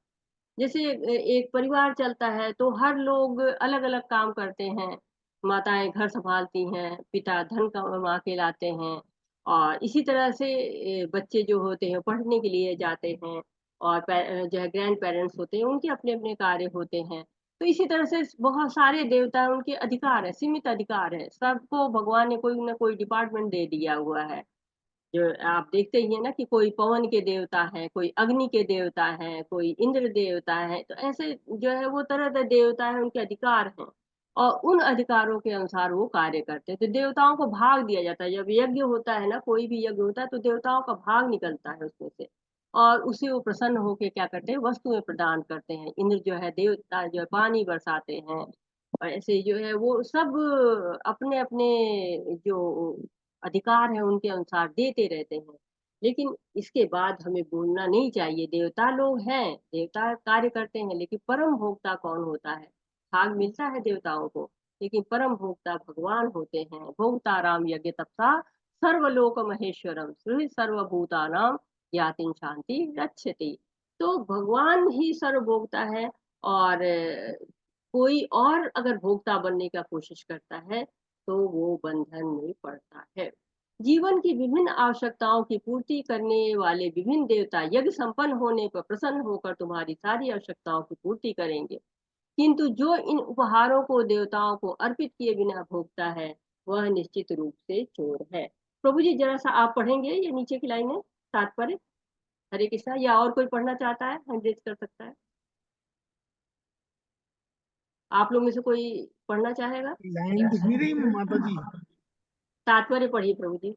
जैसे एक परिवार चलता है तो हर लोग अलग अलग काम करते हैं। माताएं घर संभालती हैं, पिता धन कमा के लाते हैं, और इसी तरह से बच्चे जो होते हैं पढ़ने के लिए जाते हैं, और जो है ग्रैंड पेरेंट्स होते हैं, उनके अपने अपने कार्य होते हैं। तो इसी तरह से बहुत सारे देवता हैं, उनके अधिकार है, सीमित अधिकार है, सबको भगवान ने कोई ना कोई डिपार्टमेंट दे दिया हुआ है। जो आप देखते ही है ना कि कोई पवन के देवता है, कोई अग्नि के देवता है, कोई इंद्र देवता है। तो ऐसे जो है वो तरह तरह देवता है, उनके अधिकार हैं, और उन अधिकारों के अनुसार वो कार्य करते हैं। तो देवताओं को भाग दिया जाता है, जब यज्ञ होता है ना, कोई भी यज्ञ होता है तो देवताओं का भाग निकलता है उसमें से, और उसे वो प्रसन्न होकर क्या करते हैं, वस्तुएं प्रदान करते हैं। इंद्र जो है देवता जो है पानी बरसाते हैं, और ऐसे जो है वो सब अपने अपने जो अधिकार है उनके अनुसार देते रहते हैं। लेकिन इसके बाद हमें भूलना नहीं चाहिए, देवता लोग हैं, देवता कार्य करते हैं, लेकिन परम भोक्ता कौन होता है? भाग मिलता है देवताओं को, लेकिन परम भोक्ता भगवान होते हैं। भोक्ता राम यज्ञ तपसा सर्वलोक महेश्वरम श्री सर्वभूतानाम यातिन शांति रक्षति। तो भगवान ही सर्वभोक्ता है, और कोई और अगर भोक्ता बनने का कोशिश करता है तो वो बंधन में पड़ता है। जीवन की विभिन्न आवश्यकताओं की पूर्ति करने वाले विभिन्न देवता यज्ञ संपन्न होने पर प्रसन्न होकर तुम्हारी सारी आवश्यकताओं की पूर्ति करेंगे। किंतु जो इन उपहारों को देवताओं को अर्पित किए बिना भोगता है, वह निश्चित रूप से चोर है। प्रभु जी जरा सा आप पढ़ेंगे ये नीचे की लाइनें, तात्पर्य? हरे कृष्णा। या और कोई पढ़ना चाहता है, हैंड कर सकता है। आप लोग में से कोई पढ़ना चाहेगा? लाइन दिख नहीं रही माता जी। तात्पर्य पढ़िए प्रभु जी।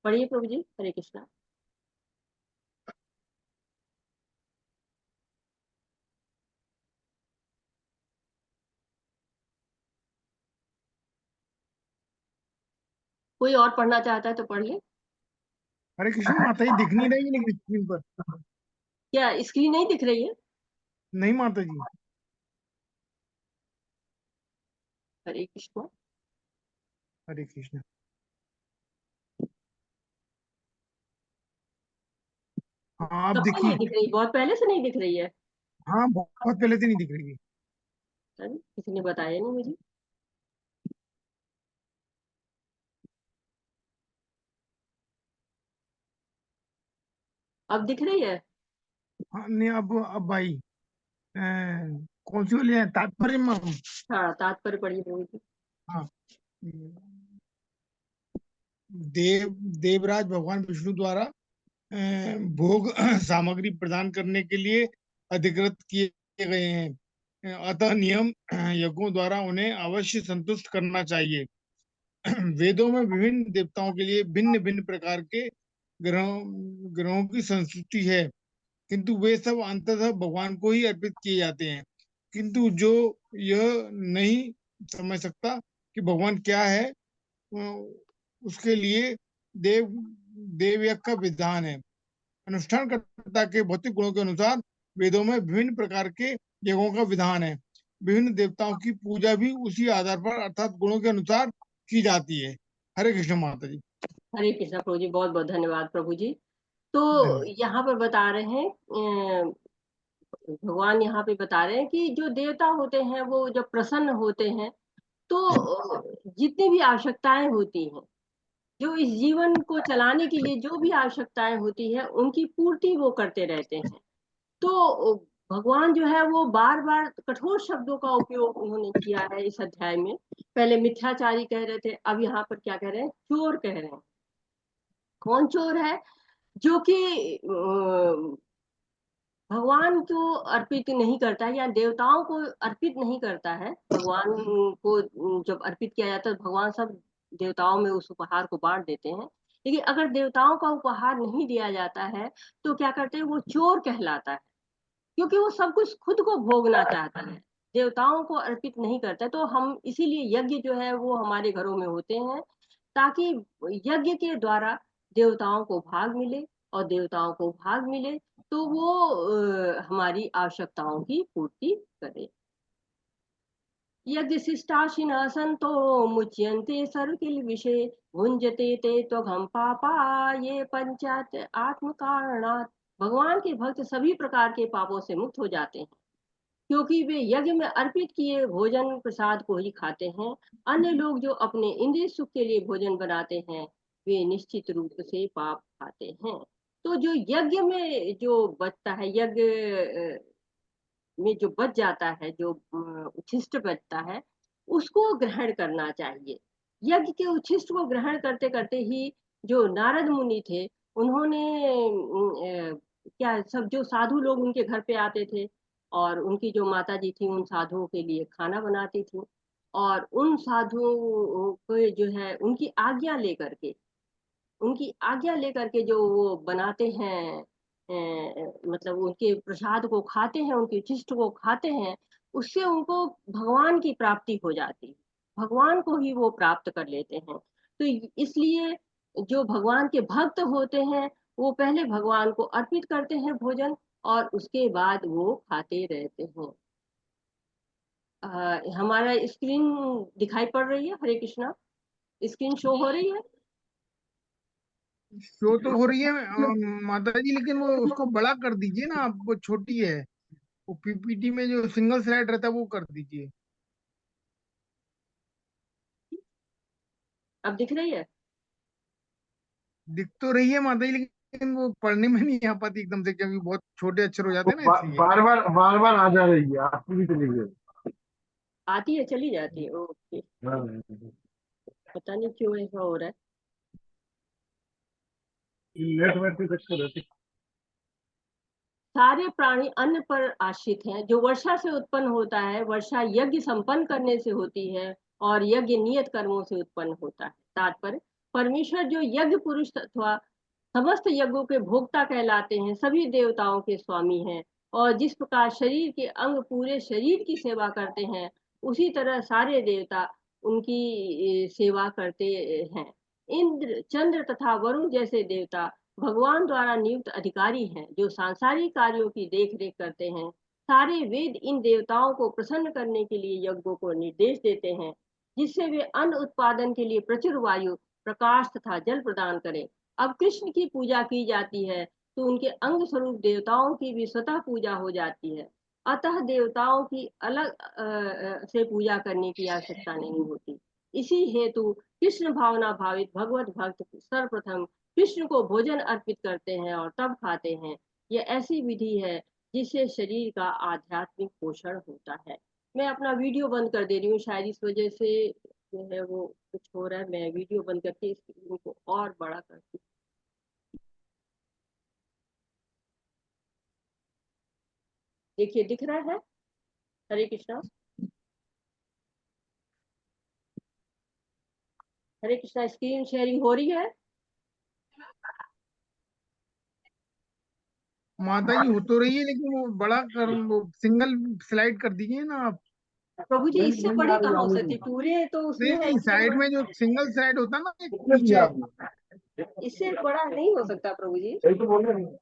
पढ़िए प्रभु जी, हरे कृष्णा। कोई और पढ़ना चाहता है तो पढ़ ले। हरे कृष्ण माता जी दिख नहीं रही लेकिन स्क्रीन पर। क्या स्क्रीन नहीं दिख रही है? नहीं माता जी। हरे कृष्णा। हरे कृष्ण। हाँ आप कब से दिखी। नहीं दिख रही? बहुत पहले से नहीं दिख रही है? हाँ बहुत पहले से नहीं दिख रही थी। किसी ने बताया नहीं मुझे। अब दिख रही है? हाँ नहीं, अब भाई कौन सी वाली है, तात्पर्य में हाँ, तात्पर्य पढ़िए प्रभु जी। हाँ। देव देवराज भगवान विष्णु द्वारा भोग सामग्री प्रदान करने के लिए अधिकृत किए गए हैं। अतः नियम यज्ञों द्वारा उन्हें अवश्य संतुष्ट करना चाहिए। वेदों में विभिन्न देवताओं के लिए भिन्न भिन्न प्रकार के ग्रहों ग्रहों की संस्तुति है, किंतु वे सब अंततः भगवान को ही अर्पित किए जाते हैं। किंतु जो यह नहीं समझ सकता कि भगवान क्या है, उसके लिए देव देवयज्ञ का विधान है। अनुष्ठानकर्ता के भौतिक गुणों के अनुसार वेदों में विभिन्न प्रकार के यज्ञों का विधान है। विभिन्न देवताओं की पूजा भी उसी आधार पर अर्थात गुणों के अनुसार की जाती है। हरे कृष्ण माता जी। हरे कृष्णा प्रभु जी, बहुत बहुत धन्यवाद प्रभु जी। तो धन्यवाद। यहाँ पर बता रहे हैं, भगवान यहाँ पे बता रहे हैं कि जो देवता होते हैं वो जब प्रसन्न होते हैं तो जितनी भी आवश्यकताएं होती हैं, जो इस जीवन को चलाने के लिए जो भी आवश्यकताएं होती है उनकी पूर्ति वो करते रहते हैं। तो भगवान जो है वो बार बार कठोर शब्दों का उपयोग उन्होंने किया है इस अध्याय में। पहले मिथ्याचारी कह रहे थे, अब यहाँ पर क्या कह रहे हैं? चोर कह रहे हैं। कौन चोर है? जो कि भगवान को अर्पित नहीं करता है या देवताओं को अर्पित नहीं करता है। भगवान को जब अर्पित किया जाता है तो भगवान सब देवताओं में उस उपहार को बांट देते हैं। लेकिन अगर देवताओं का उपहार नहीं दिया जाता है तो क्या करते हैं? वो चोर कहलाता है, क्योंकि वो सब कुछ खुद को भोगना चाहता है, देवताओं को अर्पित नहीं करता। तो हम इसीलिए यज्ञ जो है वो हमारे घरों में होते हैं, ताकि यज्ञ के द्वारा देवताओं को भाग मिले, और देवताओं को भाग मिले तो वो हमारी आवश्यकताओं की पूर्ति करे। यज्ञ शिष्टाशिन संतो मुच्यन्ते सर्वकिल विषय भुंजते ते त्वघम पापा ये पंचायत आत्म कारणात्। भगवान के भक्त सभी प्रकार के पापों से मुक्त हो जाते हैं, क्योंकि वे यज्ञ में अर्पित किए भोजन प्रसाद को ही खाते हैं। अन्य लोग जो अपने इंद्रिय सुख के लिए भोजन बनाते हैं वे निश्चित रूप से पाप खाते हैं। तो जो यज्ञ में जो बचता है, यज्ञ में जो बच जाता है, जो उच्छिष्ट बचता है, उसको ग्रहण करना चाहिए। यज्ञ के उच्छिष्ट को ग्रहण करते करते ही जो नारद मुनि थे उन्होंने क्या सब जो साधु लोग उनके घर पे आते थे, और उनकी जो माता जी थी उन साधुओं के लिए खाना बनाती थी, और उन साधुओं को जो है उनकी आज्ञा लेकर के जो वो बनाते हैं, मतलब उनके प्रसाद को खाते हैं, उनके उच्छिष्ट को खाते हैं, उससे उनको भगवान की प्राप्ति हो जाती है, भगवान को ही वो प्राप्त कर लेते हैं। तो इसलिए जो भगवान के भक्त होते हैं वो पहले भगवान को अर्पित करते हैं भोजन, और उसके बाद वो खाते रहते हैं। हमारा स्क्रीन दिखाई पड़ रही है? हरे कृष्णा, स्क्रीन शो हो रही है? शो तो हो रही है माता जी, लेकिन वो उसको बड़ा कर दीजिए ना, आप वो छोटी है। वो पीपीटी में जो सिंगल स्लाइड रहता है वो कर दीजिए। अब दिख रही है? दिख तो रही है माता जी, लेकिन वो पढ़ने में नहीं आ पाती एकदम से, क्योंकि बहुत छोटे अक्षर हो वो जाते हैं ना, इसलिए। बार बार आ जा रही है, आपकी भी चली गई। आती है, चली जाती है, ओके। हाँ, पता नहीं क्यों ऐसा हो रहा है। नेटवर्क की दिक्कत रहती सारे प्राणी अन्न पर आश्रित हैं। जो वर्षा से उत्पन्न होता है, वर्षा यज्ञ संपन्न करने से होती है, और यज्ञ नियत कर्मों से उत्पन्न होता है। तात्पर्य, परमेश्वर जो यज्ञ पुरुष अथवा समस्त यज्ञों के भोक्ता कहलाते हैं, सभी देवताओं के स्वामी हैं। और जिस प्रकार शरीर के अंग पूरे शरीर की सेवा करते हैं, उसी तरह सारे देवता उनकी सेवा करते हैं। इंद्र, चंद्र तथा वरुण जैसे देवता भगवान द्वारा नियुक्त अधिकारी हैं, जो सांसारिक कार्यों की देख रेख करते हैं। सारे वेद इन देवताओं को प्रसन्न करने के लिए यज्ञों को निर्देश देते हैं, जिससे वे अन्न उत्पादन के लिए प्रचुर वायु, प्रकाश तथा जल प्रदान करें। अब कृष्ण की पूजा की जाती है तो उनके अंग स्वरूप देवताओं की भी स्वतः पूजा हो जाती है। अतः देवताओं की अलग से पूजा करने की आवश्यकता नहीं होती। इसी हेतु कृष्ण भावना भावित भगवत भक्त सर्वप्रथम कृष्ण को भोजन अर्पित करते हैं और तब खाते हैं। यह ऐसी विधि है जिससे शरीर का आध्यात्मिक पोषण होता है। मैं अपना वीडियो बंद कर दे रही हूँ, शायद इस वजह से जो है वो कुछ हो रहा है। मैं वीडियो बंद करके इस वीडियो को और बड़ा करती हूँ। देखिए, दिख रहा है? हरे कृष्णा। हरे कृष्णा, स्क्रीन शेयरिंग हो रही है? माता जी हो तो रही है, लेकिन वो बड़ा कर, वो सिंगल स्लाइड कर दीजिए ना आप। प्रभु जी, नहीं इससे नहीं बड़ी आ रही कहाँ आ हो रही सकती? पूरे तो नहीं उसमें है नहीं, कि साइड में जो सिंगल स्लाइड होता है ना, एक कितने दिया पीछे। आपने? इससे बड़ा नहीं हो सकता प्रभु जी। सही तो बोल रहे हैं।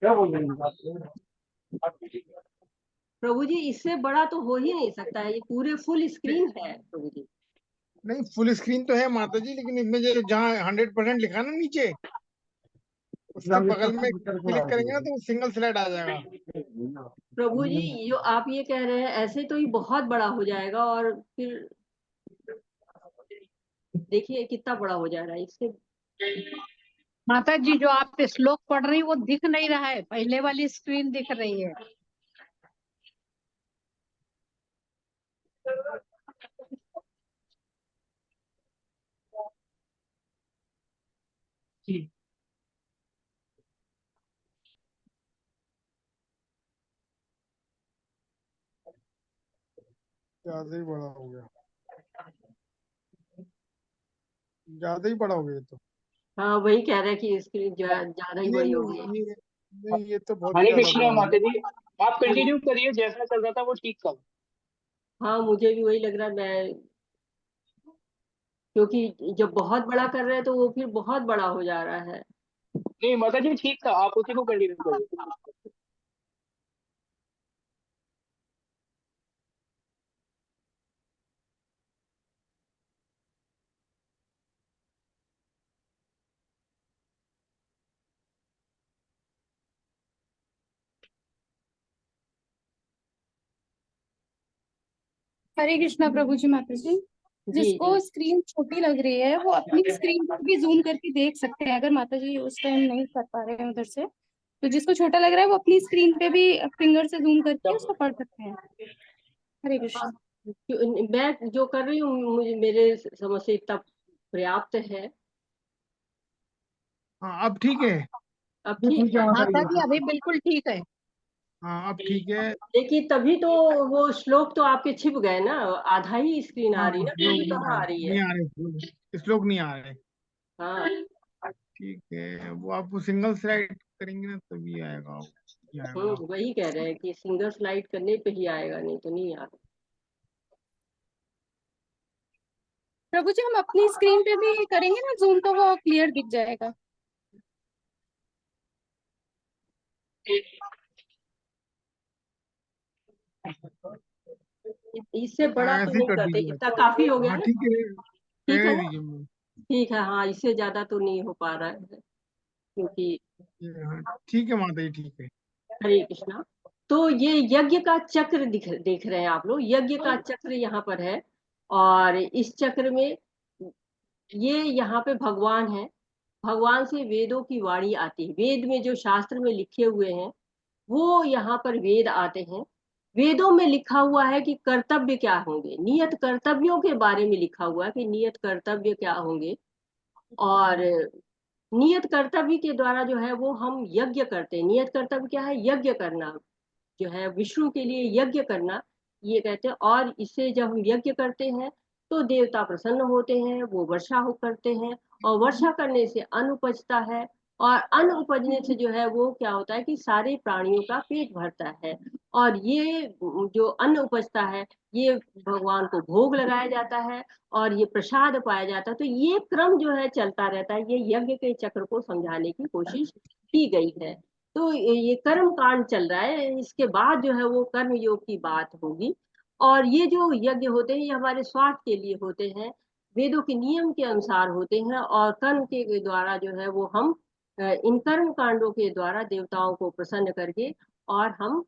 क्या बोल रहे हैं आप? प्रभु जी, इससे बड़ा तो हो ही नहीं सकता है, ये पूरे फुल स्क्रीन है प्रभु जी। नहीं, फुल स्क्रीन तो है माता जी, लेकिन इसमें जो जहाँ 100% लिखा ना नीचे, उसके बगल में क्लिक करेंगे ना तो सिंगल स्लाइड आ जाएगा। प्रभु जी, जो आप ये कह रहे हैं ऐसे तो ये बहुत बड़ा हो जाएगा, और फिर देखिए कितना बड़ा हो जा रहा है इससे। माता जी, जो आप श्लोक पढ़ रही वो दिख नहीं रहा है, पहले वाली स्क्रीन दिख रही है। ज्यादा ही बड़ा हो गया, ज्यादा ही बड़ा हो गया ये तो। हाँ, वही कह रहे हैं कि स्क्रीन ज्यादा ही नहीं बड़ी हो गई है। नहीं, ये नहीं, ये तो बहुत ही हरे ज्यादा कृष्णा बड़ा हो माता गया। जी, आप कंटिन्यू करिए, जैसा चल रहा था वो ठीक था। हाँ, मुझे भी वही लग रहा है। मैं क्योंकि जब बहुत बड़ा कर रहे हैं तो वो फिर बहुत बड़ा हो जा रहा है। नहीं माता जी, ठीक था, आप उसी को कंटिन्यू करिए। हरे कृष्णा प्रभु जी, माता जी। जी जिसको जी। स्क्रीन छोटी लग रही है वो अपनी स्क्रीन पर भी जूम करके देख सकते हैं, अगर माता जी उस टाइम नहीं कर पा रहे हैं उधर से। तो जिसको छोटा लग रहा है वो अपनी स्क्रीन पे भी फिंगर से जूम करके उसको पढ़ सकते हैं। हरे हाँ, कृष्णा। मैं जो कर रही हूँ मुझे मेरे समझ से इतना पर्याप्त है। हाँ अब ठीक है। अब ये ठीक ठीक है है। माता माता जी जी। अभी बिल्कुल ठीक है। हाँ अब ठीक है। देखिए, तभी तो वो श्लोक तो आपके छिप गए ना, आधा ही स्क्रीन आ हाँ, रही ना, श्लोक पूरी नहीं आ कहाँ आ रही रहे, है? नहीं आ रहे, श्लोक नहीं आ रहे। हाँ। ठीक है, वो आप सिंगल स्लाइड करेंगे ना तभी आएगा, ये आएगा। वही कह रहे हैं कि सिंगल स्लाइड करने पे ही आएगा, नहीं तो नहीं आएगा। प्रभु जी, हम अपनी स्क्रीन पे भी करेंगे ना जूम तो वो क्लियर दिख जाएगा। इससे बड़ा हाँ तो ऐसे ही नहीं कर करते, दीजिए इतना आप। काफी हो गया हाँ ना? ठीक है, ठीक है रहने ना? दीजिए मुझे। ठीक है, हाँ, इससे ज्यादा तो नहीं हो पा रहा है क्योंकि हाँ ठीक है माता जी, ठीक है। हरे कृष्णा। तो ये यज्ञ का चक्र देख रहे हैं आप लोग, यज्ञ का चक्र यहाँ पर है। और इस चक्र में ये यहाँ पे भगवान है। भगवान से वेदों की वाणी आती है, वेद में जो शास्त्र में लिखे हुए हैं वो यहाँ पर वेद आते हैं। वेदों में लिखा हुआ है कि कर्तव्य क्या होंगे, नियत कर्तव्यों के बारे में लिखा हुआ है कि नियत कर्तव्य क्या होंगे। और नियत कर्तव्य के द्वारा जो है वो हम यज्ञ करते हैं। नियत कर्तव्य क्या है? यज्ञ करना, जो है विष्णु के लिए यज्ञ करना, ये कहते हैं। और इससे जब हम यज्ञ करते हैं तो देवता प्रसन्न होते हैं, वो वर्षा हो करते हैं, और वर्षा करने से अन्न उपजता है। और अन्न उपजने से जो है वो क्या होता है कि सारे प्राणियों का पेट भरता है। और ये जो अन्न उपजता है, ये भगवान को भोग लगाया जाता है और ये प्रसाद पाया जाता है। तो ये क्रम जो है चलता रहता है। ये यज्ञ के चक्र को समझाने की कोशिश की गई है। तो ये कर्म कांड चल रहा है, इसके बाद जो है वो कर्म योग की बात होगी। और ये जो यज्ञ होते हैं ये हमारे स्वार्थ के लिए होते हैं, वेदों के नियम के अनुसार होते हैं। और कर्म के द्वारा जो है वो हम इन कर्म कांडों के द्वारा देवताओं को प्रसन्न करके और हम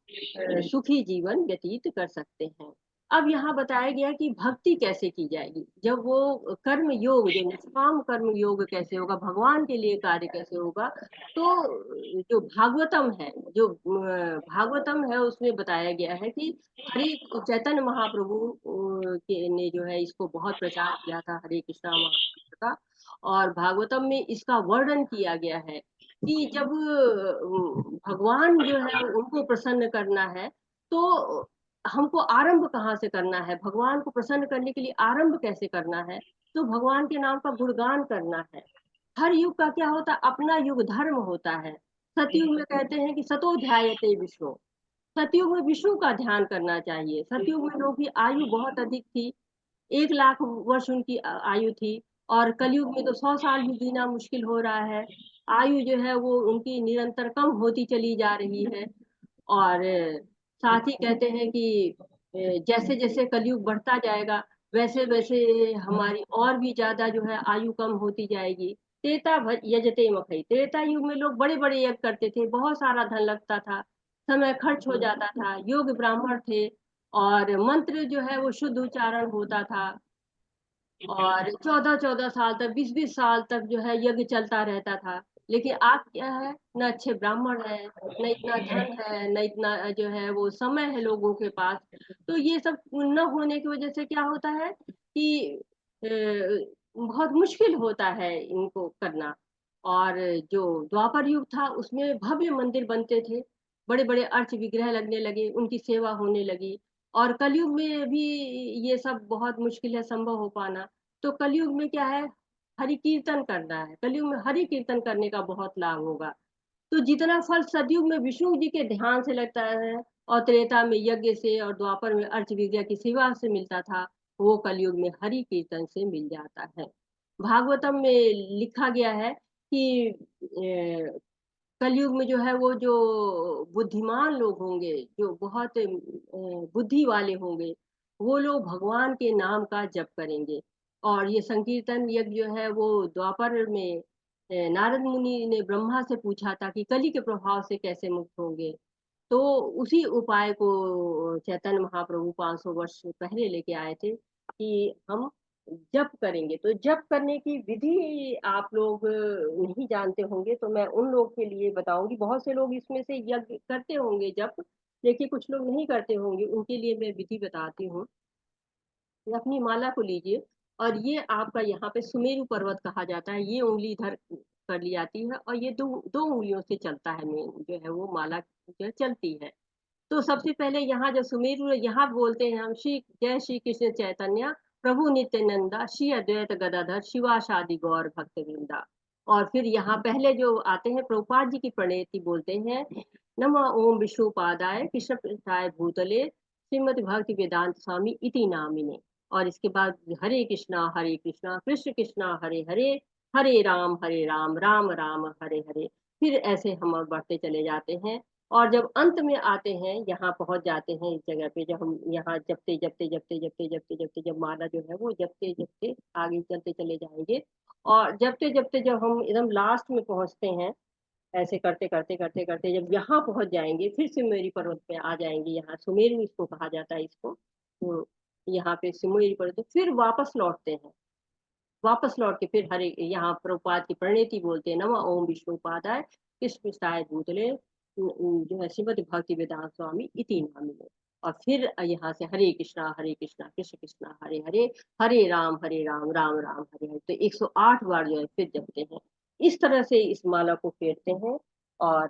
सुखी जीवन व्यतीत कर सकते हैं। अब यहाँ बताया गया कि भक्ति कैसे की जाएगी, जब वो कर्म योग, जो निष्काम कर्म योग कैसे होगा, भगवान के लिए कार्य कैसे होगा। तो जो भागवतम है, जो भागवतम है, उसमें बताया गया है कि हरे चैतन्य महाप्रभु के ने जो है इसको बहुत प्रचार किया था, हरे कृष्णा महामंत्र का। और भागवतम में इसका वर्णन किया गया है कि जब भगवान जो है उनको प्रसन्न करना है, तो हमको आरंभ कहाँ से करना है, भगवान को प्रसन्न करने के लिए आरंभ कैसे करना है। तो भगवान के नाम का गुणगान करना है। हर युग का क्या होता है, अपना युग धर्म होता है। सतयुग में कहते हैं कि सतो ध्यायते विष्णु, सतयुग में विष्णु का ध्यान करना चाहिए। सतयुग में लोगों की आयु बहुत अधिक थी, 1 लाख वर्ष उनकी आयु थी। और कलयुग में तो 100 साल भी जीना मुश्किल हो रहा है। आयु जो है वो उनकी निरंतर कम होती चली जा रही है। और साथ ही कहते हैं कि जैसे जैसे कलयुग बढ़ता जाएगा, वैसे वैसे हमारी और भी ज्यादा जो है आयु कम होती जाएगी। यजते मखई, त्रेता युग में लोग बड़े बड़े यज्ञ करते थे, बहुत सारा धन लगता था, समय खर्च हो जाता था, योग ब्राह्मण थे, और मंत्र जो है वो शुद्ध उच्चारण होता था। और 14-14 साल तक, 20-20 साल तक जो है यज्ञ चलता रहता था। लेकिन आज क्या है, न अच्छे ब्राह्मण है, न इतना धन है, न इतना जो है वो समय है लोगों के पास। तो ये सब न होने की वजह से क्या होता है कि बहुत मुश्किल होता है इनको करना। और जो द्वापर युग था उसमें भव्य मंदिर बनते थे, बड़े बड़े अर्च विग्रह लगने लगे, उनकी सेवा होने लगी। और कलयुग में भी ये सब बहुत मुश्किल है संभव हो पाना। तो कलयुग में क्या है, हरि कीर्तन करना है, कलयुग में हरि कीर्तन करने का बहुत लाभ होगा। तो जितना फल सतयुग में विष्णु जी के ध्यान से लगता है, और त्रेता में यज्ञ से, और द्वापर में अर्च विद्या की सेवा से मिलता था, वो कलयुग में हरि कीर्तन से मिल जाता है। भागवतम में लिखा गया है कि कलयुग में जो है वो जो बुद्धिमान लोग होंगे, जो बहुत बुद्धि वाले होंगे, वो लोग भगवान के नाम का जप करेंगे। और ये संकीर्तन यज्ञ जो है वो द्वापर में नारद मुनि ने ब्रह्मा से पूछा था कि कली के प्रभाव से कैसे मुक्त होंगे। तो उसी उपाय को चैतन्य महाप्रभु 500 वर्ष पहले लेके आए थे कि हम जप करेंगे। तो जप करने की विधि आप लोग नहीं जानते होंगे, तो मैं उन लोग के लिए बताऊंगी। बहुत से लोग इसमें से यज्ञ करते होंगे जप, लेकिन कुछ लोग नहीं करते होंगे, उनके लिए मैं विधि बताती हूँ। अपनी माला को लीजिए, और ये आपका यहाँ पे सुमेरु पर्वत कहा जाता है, ये उंगली इधर कर ली जाती है, और ये दो दो उंगलियों से चलता है, मेन जो है वो माला जो है चलती है। तो सबसे पहले यहाँ जो सुमेरु है, यहाँ बोलते हैं हम श्री जय श्री कृष्ण चैतन्य प्रभु नित्यानंदा श्री अद्वैत गदाधर शिवासादि गौर भक्त वृंदा। और फिर यहाँ पहले जो आते हैं प्रभुपाद जी की प्रणेति बोलते हैं, नमः ओम विष्णुपादाय कृष्ण पृष्ठाय भूतले श्रीमद् भक्ति वेदांत स्वामी इति नामिने। और इसके बाद हरे कृष्णा कृष्ण कृष्णा हरे हरे, हरे राम राम राम हरे हरे। फिर ऐसे हम और बढ़ते चले जाते हैं। और जब अंत में आते हैं, यहाँ पहुंच जाते हैं इस जगह पे, जब हम यहाँ जपते जपते जपते जपते जपते जपते जब माला जो है वो जपते जपते आगे चलते चले जाएंगे। और जपते जपते जब हम एकदम लास्ट में पहुंचते हैं, ऐसे करते करते करते करते जब यहाँ पहुंच जाएंगे, फिर सुमेरु पर्वत पे आ जाएंगे। यहाँ सुमेरु इसको कहा जाता है इसको। तो यहाँ पे सुमेरु पर्वत, तो फिर वापस लौटते हैं। वापस लौट के फिर हरे यहाँ प्रभुपाद की प्रणेति बोलते हैं, नमः ओम विष्णुपादाय कृष्ण भूतले जो है श्रीमद् भक्ति वेदांत स्वामी इति नामिने। और फिर यहाँ से हरे कृष्णा कृष्ण कृष्णा हरे हरे, हरे राम राम राम हरे हरे। तो 108 बार जो है फिर जपते हैं। इस तरह से इस माला को फेरते हैं और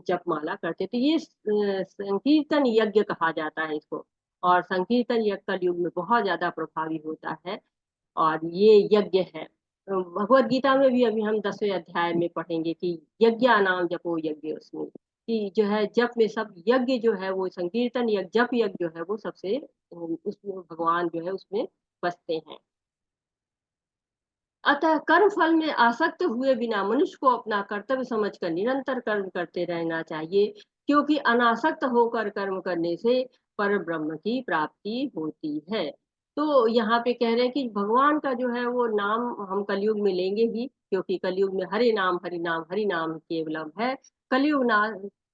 जप माला करते। तो ये संकीर्तन यज्ञ कहा जाता है इसको। और संकीर्तन यज्ञ कलयुग में बहुत ज्यादा प्रभावी होता है, और ये यज्ञ है। भगवत गीता में भी अभी हम 10वें अध्याय में पढ़ेंगे कि यज्ञ नाम जपो यज्ञ, उसमें कि जो है जप में सब यज्ञ जो है वो संकीर्तन यज्ञ जप यज्ञ जो है वो सबसे उसमें भगवान जो है उसमें बसते हैं। अतः कर्म फल में आसक्त हुए बिना मनुष्य को अपना कर्तव्य समझकर निरंतर कर्म करते रहना चाहिए, क्योंकि अनासक्त होकर कर्म करने से पर ब्रह्म की प्राप्ति होती है। तो यहाँ पे कह रहे हैं कि भगवान का जो है वो नाम हम कलयुग में लेंगे ही, क्योंकि कलयुग में हरि नाम केवलम है। कलयुग ना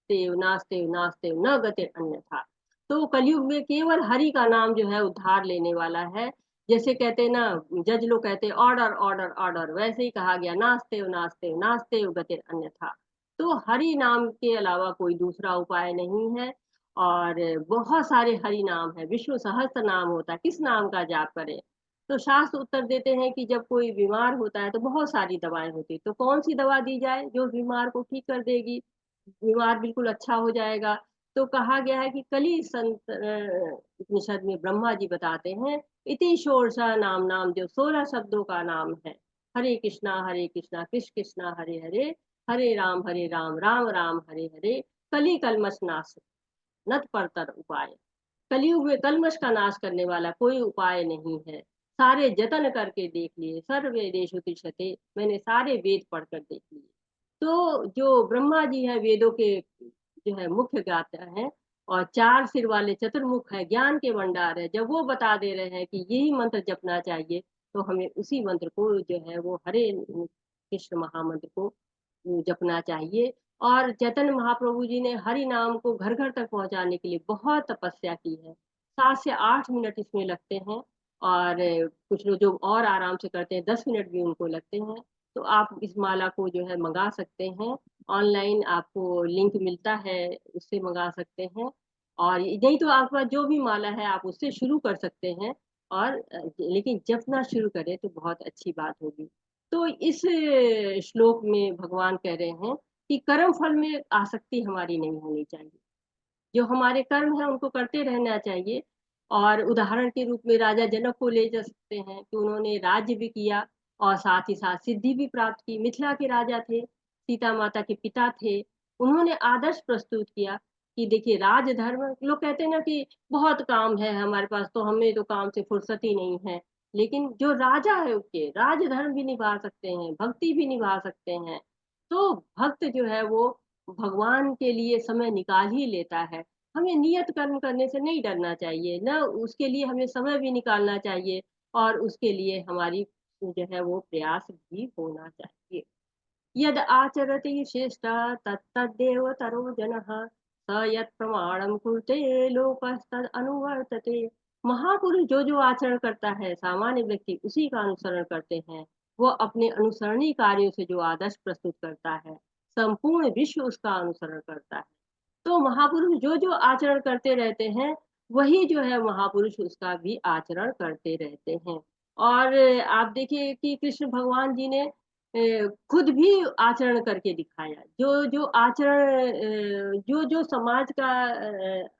नास्तेव नास्तेव नास्तेव न गति अन्यथा। तो कलयुग में केवल हरि का नाम जो है उद्धार लेने वाला है। जैसे कहते हैं ना, जज लोग कहते हैं ऑर्डर ऑर्डर ऑर्डर, वैसे ही कहा गया नास्तेव नास्तेव नास्तेव गति अन्यथा। तो हरि नाम के अलावा कोई दूसरा उपाय नहीं है। और बहुत सारे हरि नाम है, विष्णु सहस्त्र नाम होता है, किस नाम का जाप करें। तो शास्त्र उत्तर देते हैं कि जब कोई बीमार होता है तो बहुत सारी दवाएं होती, तो कौन सी दवा दी जाए जो बीमार को ठीक कर देगी, बीमार बिल्कुल अच्छा हो जाएगा। तो कहा गया है कि कली संत उपनिषद में ब्रह्मा जी बताते हैं, इति षोडशा नाम नाम, जो 16 शब्दों का नाम है। हरे कृष्णा कृष्ण कृष्णा हरे हरे, हरे राम राम राम हरे हरे, कली कलमश नाश नत परतर उपाय। कलयुग में कलमश का नाश करने वाला कोई उपाय नहीं है। सारे जतन करके देख लिए, सर्वे देशु तिष्ठते, मैंने सारे वेद पढ़कर देख लिए। तो जो ब्रह्मा जी है वेदों के जो है मुख्य ज्ञाता है, और 4 सिर वाले चतुर्मुख है, ज्ञान के भंडार है, जब वो बता दे रहे हैं कि यही मंत्र जपना चाहिए, तो हमें उसी मंत्र को जो है वो हरे कृष्ण महामंत्र को जपना चाहिए। और चैतन्य महाप्रभु जी ने हरि नाम को घर घर तक पहुंचाने के लिए बहुत तपस्या की है। 7 से 8 मिनट इसमें लगते हैं, और कुछ लोग जो और आराम से करते हैं 10 मिनट भी उनको लगते हैं। तो आप इस माला को जो है मंगा सकते हैं, ऑनलाइन आपको लिंक मिलता है, उससे मंगा सकते हैं। और नहीं तो आपके पास जो भी माला है आप उससे शुरू कर सकते हैं। और लेकिन जपना शुरू करें तो बहुत अच्छी बात होगी। तो इस श्लोक में भगवान कह रहे हैं कि कर्म फल में आसक्ति हमारी नहीं होनी चाहिए, जो हमारे कर्म है उनको करते रहना चाहिए। और उदाहरण के रूप में राजा जनक को ले जा सकते हैं कि उन्होंने राज्य भी किया और साथ ही साथ सिद्धि भी प्राप्त की। मिथिला के राजा थे, सीता माता के पिता थे, उन्होंने आदर्श प्रस्तुत किया कि देखिए राजधर्म, लोग कहते हैं ना कि बहुत काम है हमारे पास, तो हमें तो काम से फुर्सत ही नहीं है। लेकिन जो राजा है उसके राजधर्म भी निभा सकते हैं, भक्ति भी निभा सकते हैं। तो भक्त जो है वो भगवान के लिए समय निकाल ही लेता है। हमें नियत कर्म करने से नहीं डरना चाहिए, न उसके लिए हमें समय भी निकालना चाहिए, और उसके लिए हमारी जो है वो प्रयास भी होना चाहिए। यद आचरति श्रेष्ठ तत्तदेव तरो जनः, स यत् प्रमाणम कुरुते लोकस्तद अनुवर्तते। महापुरुष जो जो आचरण करता है सामान्य व्यक्ति उसी का अनुसरण करते हैं। वो अपने अनुसरणीय कार्यों से जो आदर्श प्रस्तुत करता है, संपूर्ण विश्व उसका अनुसरण करता है। तो महापुरुष जो जो आचरण करते रहते हैं, वही जो है महापुरुष उसका भी आचरण करते रहते हैं। और आप देखिए कि कृष्ण भगवान जी ने खुद भी आचरण करके दिखाया। जो जो आचरण जो जो समाज का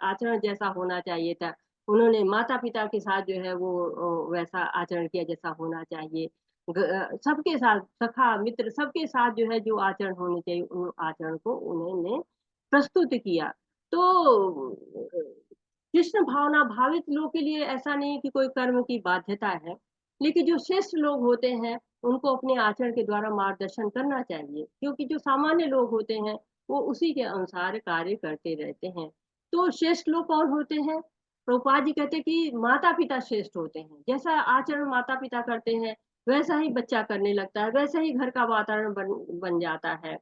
आचरण जैसा होना चाहिए था, उन्होंने माता पिता के साथ जो है वो वैसा आचरण किया जैसा होना चाहिए। सबके साथ, सखा मित्र सबके साथ जो है जो आचरण होने चाहिए, उन आचरण को उन्होंने प्रस्तुत किया। तो कृष्ण भावना भावित लोग के लिए ऐसा नहीं कि कोई कर्म की बाध्यता है, लेकिन जो श्रेष्ठ लोग होते हैं उनको अपने आचरण के द्वारा मार्गदर्शन करना चाहिए, क्योंकि जो सामान्य लोग होते हैं वो उसी के अनुसार कार्य करते रहते हैं। तो श्रेष्ठ लोग कौन होते हैं? प्रभुपाद जी कहते हैं कि माता पिता श्रेष्ठ होते हैं। जैसा आचरण माता पिता करते हैं वैसा ही बच्चा करने लगता है, वैसा ही घर का वातावरण बन जाता है।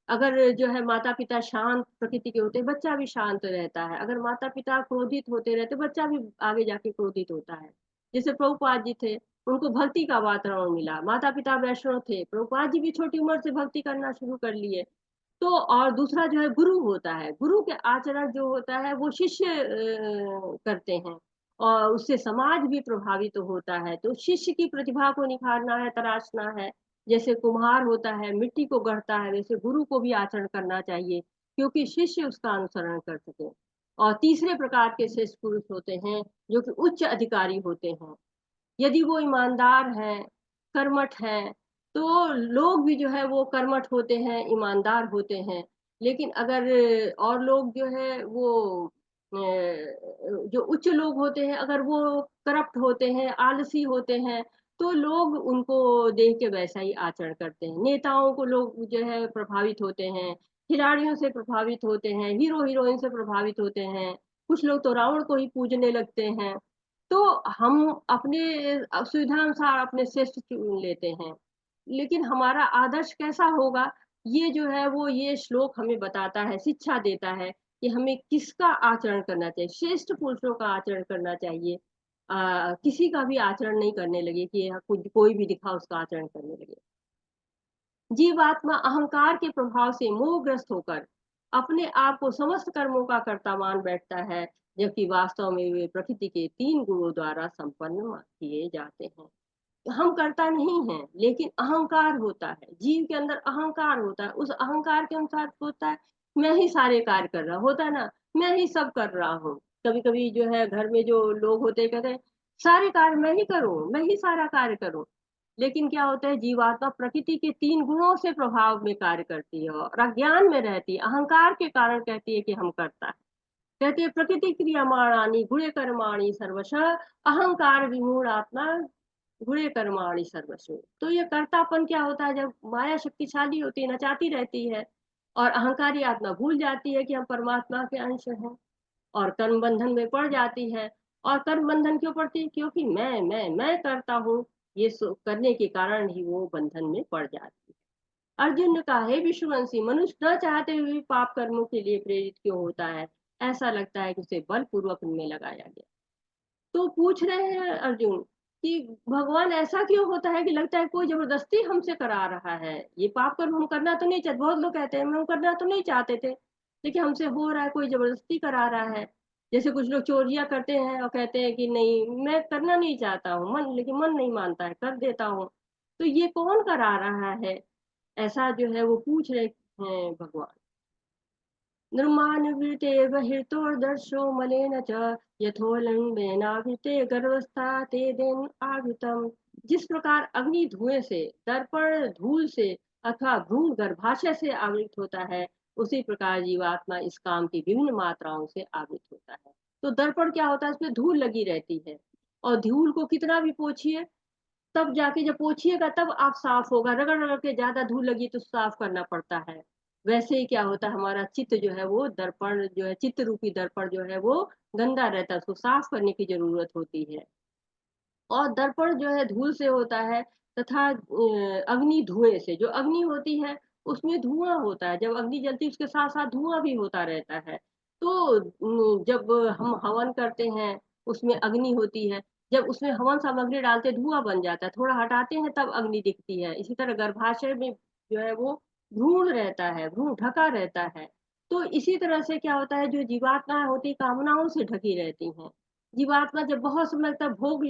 अगर जो है माता पिता शांत प्रकृति के होते हैं, बच्चा भी शांत रहता है। अगर माता पिता क्रोधित होते रहते, बच्चा भी आगे जाके क्रोधित होता है। जैसे प्रभुपाद जी थे, उनको भक्ति का वातावरण मिला। माता पिता वैष्णव थे, प्रभुपाद जी भी छोटी उम्र से भक्ति करना शुरू कर लिए। तो और दूसरा जो है गुरु होता है, गुरु के आचरण जो होता है वो शिष्य करते हैं, और उससे समाज भी प्रभावित होता है। तो शिष्य की प्रतिभा को निखारना है, तराशना है। जैसे कुम्हार होता है मिट्टी को गढ़ता है, वैसे गुरु को भी आचरण करना चाहिए, क्योंकि शिष्य उसका अनुसरण कर सके। और तीसरे प्रकार के श्रेष्ठ पुरुष होते हैं जो कि उच्च अधिकारी होते हैं। यदि वो ईमानदार हैं, कर्मठ हैं, तो लोग भी जो है वो कर्मठ होते हैं, ईमानदार होते हैं। लेकिन अगर और लोग जो है वो जो उच्च लोग होते हैं, अगर वो करप्ट होते हैं, आलसी होते हैं, तो लोग उनको देख के वैसा ही आचरण करते हैं। नेताओं को लोग जो है प्रभावित होते हैं, खिलाड़ियों से प्रभावित होते हैं, हीरो हीरोइन से प्रभावित होते हैं। कुछ लोग तो रावण को ही पूजने लगते हैं। तो हम अपने सुविधा अनुसार अपने श्रेष्ठ चुन लेते हैं, लेकिन हमारा आदर्श कैसा होगा ये जो है वो ये श्लोक हमें बताता है, शिक्षा देता है कि हमें किसका आचरण करना चाहिए। श्रेष्ठ पुरुषों का आचरण करना चाहिए। किसी का भी आचरण नहीं करने लगे कि कोई भी दिखा उसका आचरण करने लगे। जीवात्मा अहंकार के प्रभाव से मोहग्रस्त होकर अपने आप को समस्त कर्मों का कर्ता मान बैठता है, जबकि वास्तव में वे प्रकृति के 3 गुणों द्वारा संपन्न किए जाते हैं। हम करता नहीं है, लेकिन अहंकार होता है, जीव के अंदर अहंकार होता है। उस अहंकार के अनुसार होता है मैं ही सारे कार्य कर रहा होता है ना, मैं ही सब कर रहा हूँ। कभी कभी जो है घर में जो लोग होते कहते हैं सारे कार्य मैं ही करूं, मैं ही सारा कार्य करूं। लेकिन क्या होता है जीवात्मा प्रकृति के 3 गुणों से प्रभाव में कार्य करती है और अज्ञान में रहती है, अहंकार के कारण कहती है कि हम करता है। कहती है प्रकृति क्रियमाणानि गुणे कर्माणि सर्वशः अहंकार विमूढ़ आत्मा गुणे कर्माणि सर्वस्व। तो ये कर्तापन क्या होता है, जब माया शक्तिशाली होती है, नचाती रहती है और अहंकारी आत्मा भूल जाती है कि हम परमात्मा के अंश हैं और कर्म बंधन में पड़ जाती है। और कर्म बंधन क्यों पड़ती है? क्योंकि मैं करता हूँ, ये करने के कारण ही वो बंधन में पड़ जाती है। अर्जुन ने कहा हे विश्ववंशी, मनुष्य न चाहते हुए भी पाप कर्मों के लिए प्रेरित क्यों होता है? ऐसा लगता है कि उसे बलपूर्वक इनमें लगाया गया। तो पूछ रहे हैं अर्जुन कि भगवान ऐसा क्यों होता है कि लगता है कोई जबरदस्ती हमसे करा रहा है? ये पाप कर्म हम करना तो नहीं चाहते, बहुत लोग कहते हैं हम करना तो नहीं चाहते थे लेकिन हमसे हो रहा है, कोई जबरदस्ती करा रहा है। जैसे कुछ लोग चोरियां करते हैं और कहते हैं कि नहीं मैं करना नहीं चाहता हूँ मन, लेकिन मन नहीं मानता है कर देता हूँ। तो ये कौन करा रहा है? ऐसा जो है वो पूछ रहे हैं भगवान। निर्माणवृते बहिर्तोर्दर्शो मलेन च यथोल्बेनावृते गर्भस्था तेदेन आवृतम। जिस प्रकार अग्नि धुएं से, दर्पण धूल से अथवा भ्रूण गर्भाशय से आवृत होता है, उसी प्रकार जीवात्मा इस काम की विभिन्न मात्राओं से आवृत होता है। तो दर्पण क्या होता है? इसमें धूल लगी रहती है और धूल को कितना भी पोछिए तब जाके, जब पोछिएगा तब आप साफ होगा, रगड़ रगड़ के ज्यादा धूल लगी तो साफ करना पड़ता है। वैसे ही क्या होता है हमारा चित्त जो है वो दर्पण जो है, चित्त रूपी दर्पण जो है वो गंदा रहता है, उसको साफ करने की जरूरत होती है। और दर्पण जो है धूल से होता है तथा अग्नि धुएं से। जो अग्नि होती है उसमें धुआं होता है, जब अग्नि जलती है उसके साथ साथ धुआं भी होता रहता है। तो जब हम हवन करते हैं उसमें अग्नि होती है, जब उसमें हवन सामग्री डालते धुआं बन जाता है, थोड़ा हटाते हैं तब अग्नि दिखती है। इसी तरह गर्भाशय में जो है वो भ्रूण रहता है, भ्रूण ढका रहता है। तो इसी तरह से क्या होता है जो जीवात्मा होती कामनाओं से ढकी रहती हैं। जीवात्मा जब बहुत समय तक भोग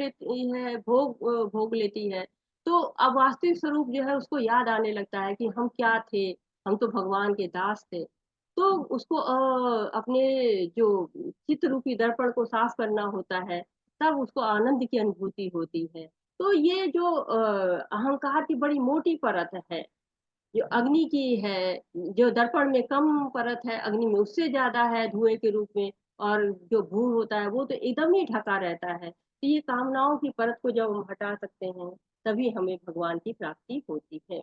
लेती है तो अब वास्तविक स्वरूप जो है उसको याद आने लगता है कि हम क्या थे, हम तो भगवान के दास थे। तो उसको अपने जो चित्त रूपी दर्पण को साफ करना होता है, तब उसको आनंद की अनुभूति होती है। तो ये जो अहंकार की बड़ी मोटी परत है जो अग्नि की है, जो दर्पण में कम परत है, अग्नि में उससे ज्यादा है धुएं के रूप में। और जो भूण होता है वो तो एकदम ही ढका रहता है। तो ये कामनाओं की परत को जब हम हटा सकते हैं तभी हमें भगवान की प्राप्ति होती है।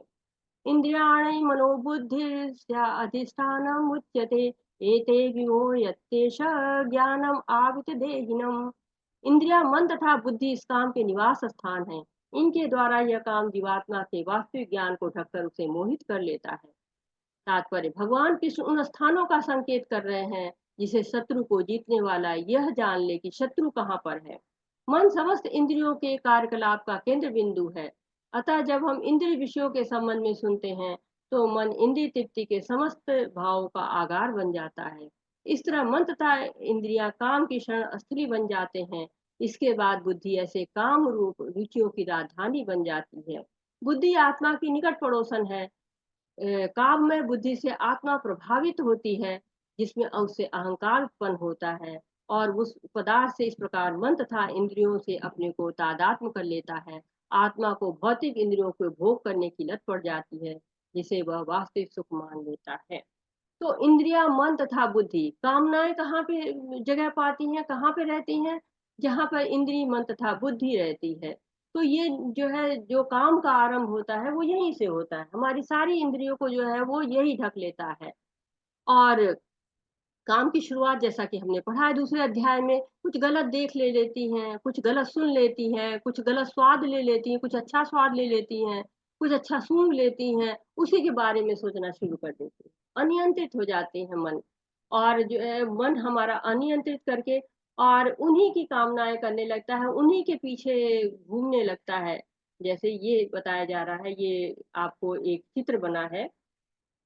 इंद्रियाणि मनोबुद्धिर्या अधिष्ठानम् उच्यते एते विमोह्यत्येष ज्ञानम आवित देहिनम। इंद्रिया मन तथा बुद्धि इस काम के निवास स्थान है। इनके द्वारा यह काम जीवात्मा के वास्तविक ज्ञान को ढककर उसे मोहित कर लेता है। तात्पर्य भगवान कृष्ण उन स्थानों का संकेत कर रहे हैं जिसे शत्रु को जीतने वाला यह जान ले कि शत्रु कहाँ पर है। मन समस्त इंद्रियों के कार्यकलाप का केंद्र बिंदु है। अतः जब हम इंद्रिय विषयों के संबंध में सुनते हैं तो मन इंद्रिय तृप्ति के समस्त भावों का आगार बन जाता है। इस तरह मन तथा इंद्रिया काम की क्षण स्थली बन जाते हैं। इसके बाद बुद्धि ऐसे काम रूप रुचियों की राजधानी बन जाती है। बुद्धि आत्मा की निकट पड़ोसन है। काम में बुद्धि से आत्मा प्रभावित होती है जिसमें उससे अहंकार उत्पन्न होता है और उस पदार्थ से इस प्रकार मन तथा इंद्रियों से अपने को तादात्म्य कर लेता है। आत्मा को भौतिक इंद्रियों को भोग करने की लत पड़ जाती है जिसे वह वास्तविक सुख मान लेता है। तो इंद्रिया मन तथा बुद्धि कामनाएं कहाँ पे जगह पाती हैं, कहाँ पे रहती हैं? जहाँ पर इंद्रिय मन तथा बुद्धि रहती है। तो ये जो है जो काम का आरंभ होता है वो यहीं से होता है। हमारी सारी इंद्रियों को जो है वो यही ढक लेता है। और काम की शुरुआत जैसा कि हमने पढ़ा है दूसरे अध्याय में, कुछ गलत देख ले लेती हैं, कुछ गलत सुन लेती हैं, कुछ गलत स्वाद ले लेती हैं, कुछ अच्छा स्वाद ले लेती हैं। कुछ अच्छा सूंघ लेती हैं, उसी के बारे में सोचना शुरू कर देती हैं, अनियंत्रित हो जाते हैं मन। और जो है मन हमारा अनियंत्रित करके और उन्हीं की कामनाएं करने लगता है, उन्हीं के पीछे घूमने लगता है। जैसे ये बताया जा रहा है, ये आपको एक चित्र बना है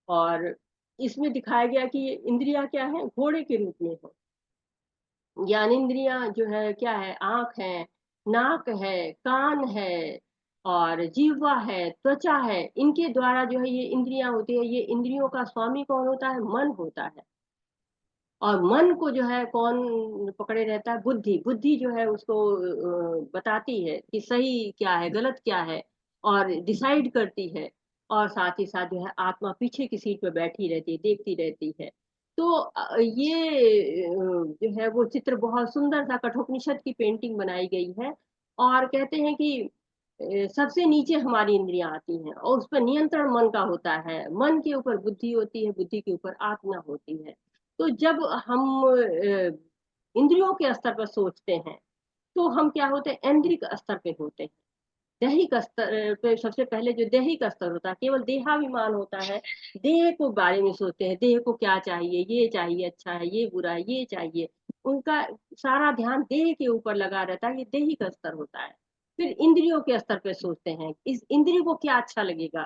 और इसमें दिखाया गया कि ये इंद्रियां क्या है, घोड़े के रूप में है। ज्ञानेंद्रियां जो है क्या है, आंख है, नाक है, कान है और जीवा है, त्वचा है। इनके द्वारा जो है ये इंद्रियां होती है। ये इंद्रियों का स्वामी कौन होता है, मन होता है। और मन को जो है कौन पकड़े रहता है, बुद्धि। बुद्धि जो है उसको बताती है कि सही क्या है, गलत क्या है, और डिसाइड करती है। और साथ ही साथ जो है आत्मा पीछे की सीट पर बैठी रहती है, देखती रहती है। तो ये जो है वो चित्र बहुत सुंदर सा कठोपनिषद की पेंटिंग बनाई गई है। और कहते हैं कि सबसे नीचे हमारी इंद्रियां आती हैं और उस पर नियंत्रण मन का होता है। मन के ऊपर बुद्धि होती है, बुद्धि के ऊपर आत्मा होती है। तो जब हम इंद्रियों के स्तर पर सोचते हैं तो हम क्या होते हैं, ऐन्द्रिक स्तर पे होते हैं। दैहिक स्तर पे सबसे पहले जो दैहिक स्तर होता है, केवल देहाभिमान होता है। देह को बारे में सोचते हैं, देह को क्या चाहिए, ये चाहिए, अच्छा है, ये बुरा है, ये चाहिए। उनका सारा ध्यान देह के ऊपर लगा रहता है, ये दैहिक स्तर होता है। फिर इंद्रियों के स्तर पे सोचते हैं, इस इंद्रिय को क्या अच्छा लगेगा,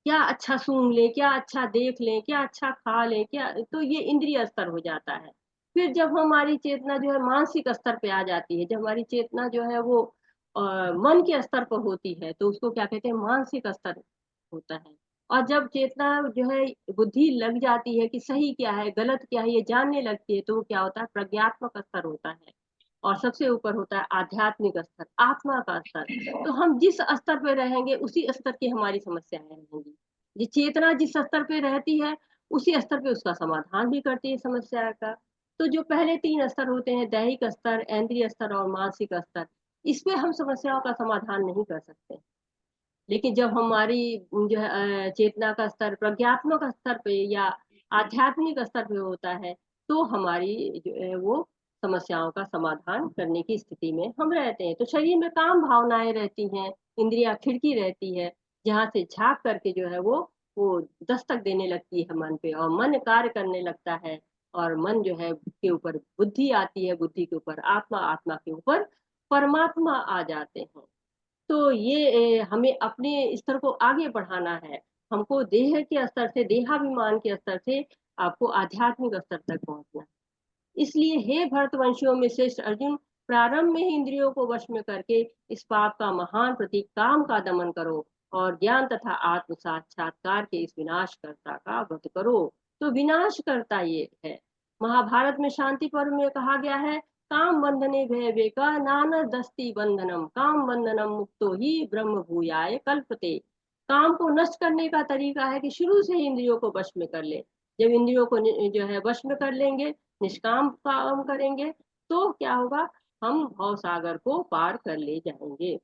क्या अच्छा सूंघ लें, क्या अच्छा देख लें, क्या अच्छा खा लें, क्या। तो ये इंद्रिय स्तर हो जाता है। फिर जब हमारी चेतना जो है मानसिक स्तर पे आ जाती है, जब हमारी चेतना जो है वो मन के स्तर पर होती है, तो उसको क्या कहते हैं, मानसिक स्तर होता है। और जब चेतना जो है बुद्धि लग जाती है कि सही क्या है, गलत क्या है, ये जानने लगती है, तो वो क्या होता है, प्रज्ञात्मक स्तर होता है। और सबसे ऊपर होता है आध्यात्मिक स्तर, आत्मा का स्तर। तो हम जिस स्तर पे रहेंगे उसी स्तर की हमारी समस्याएं रहेंगी। ये चेतना जिस स्तर पे रहती है उसी स्तर पे उसका समाधान भी करती है समस्या का। तो जो पहले तीन स्तर होते हैं, दैहिक स्तर, इंद्रिय स्तर और मानसिक स्तर, इस पे हम समस्याओं का समाधान नहीं कर सकते। लेकिन जब हमारी जो है चेतना का स्तर प्रज्ञात्मक स्तर पे या आध्यात्मिक स्तर पे होता है, तो हमारी जो है वो समस्याओं का समाधान करने की स्थिति में हम रहते हैं। तो शरीर में काम भावनाएं रहती हैं, इंद्रियां खिड़की रहती है, जहां से झांक करके जो है वो दस्तक देने लगती है मन पे, और मन कार्य करने लगता है। और मन जो है के ऊपर बुद्धि आती है, बुद्धि के ऊपर आत्मा, आत्मा के ऊपर परमात्मा आ जाते हैं। तो ये हमें अपने स्तर को आगे बढ़ाना है। हमको देह के स्तर से, देहाभिमान के स्तर से आपको आध्यात्मिक स्तर तक पहुंचना है। इसलिए हे भरतवंशियों में श्रेष्ठ अर्जुन, प्रारंभ में ही इंद्रियों को वश में करके इस पाप का महान प्रतीक काम का दमन करो और ज्ञान तथा आत्म साक्षात्कार के इस विनाशकर्ता का वध करो। तो विनाशकर्ता ये है। महाभारत में शांति पर्व में कहा गया है, काम बंधने भय वेका नाना दस्ती बंधनम, काम बंधनम मुक्तो ही ब्रह्म भूयाय कल्पते। काम को नष्ट करने का तरीका है कि शुरू से ही इंद्रियों को वश में कर ले। जब इंद्रियों को जो है वश में कर लेंगे, निष्काम काम करेंगे, तो क्या होगा, हम भव सागर को पार कर ले जाएंगे।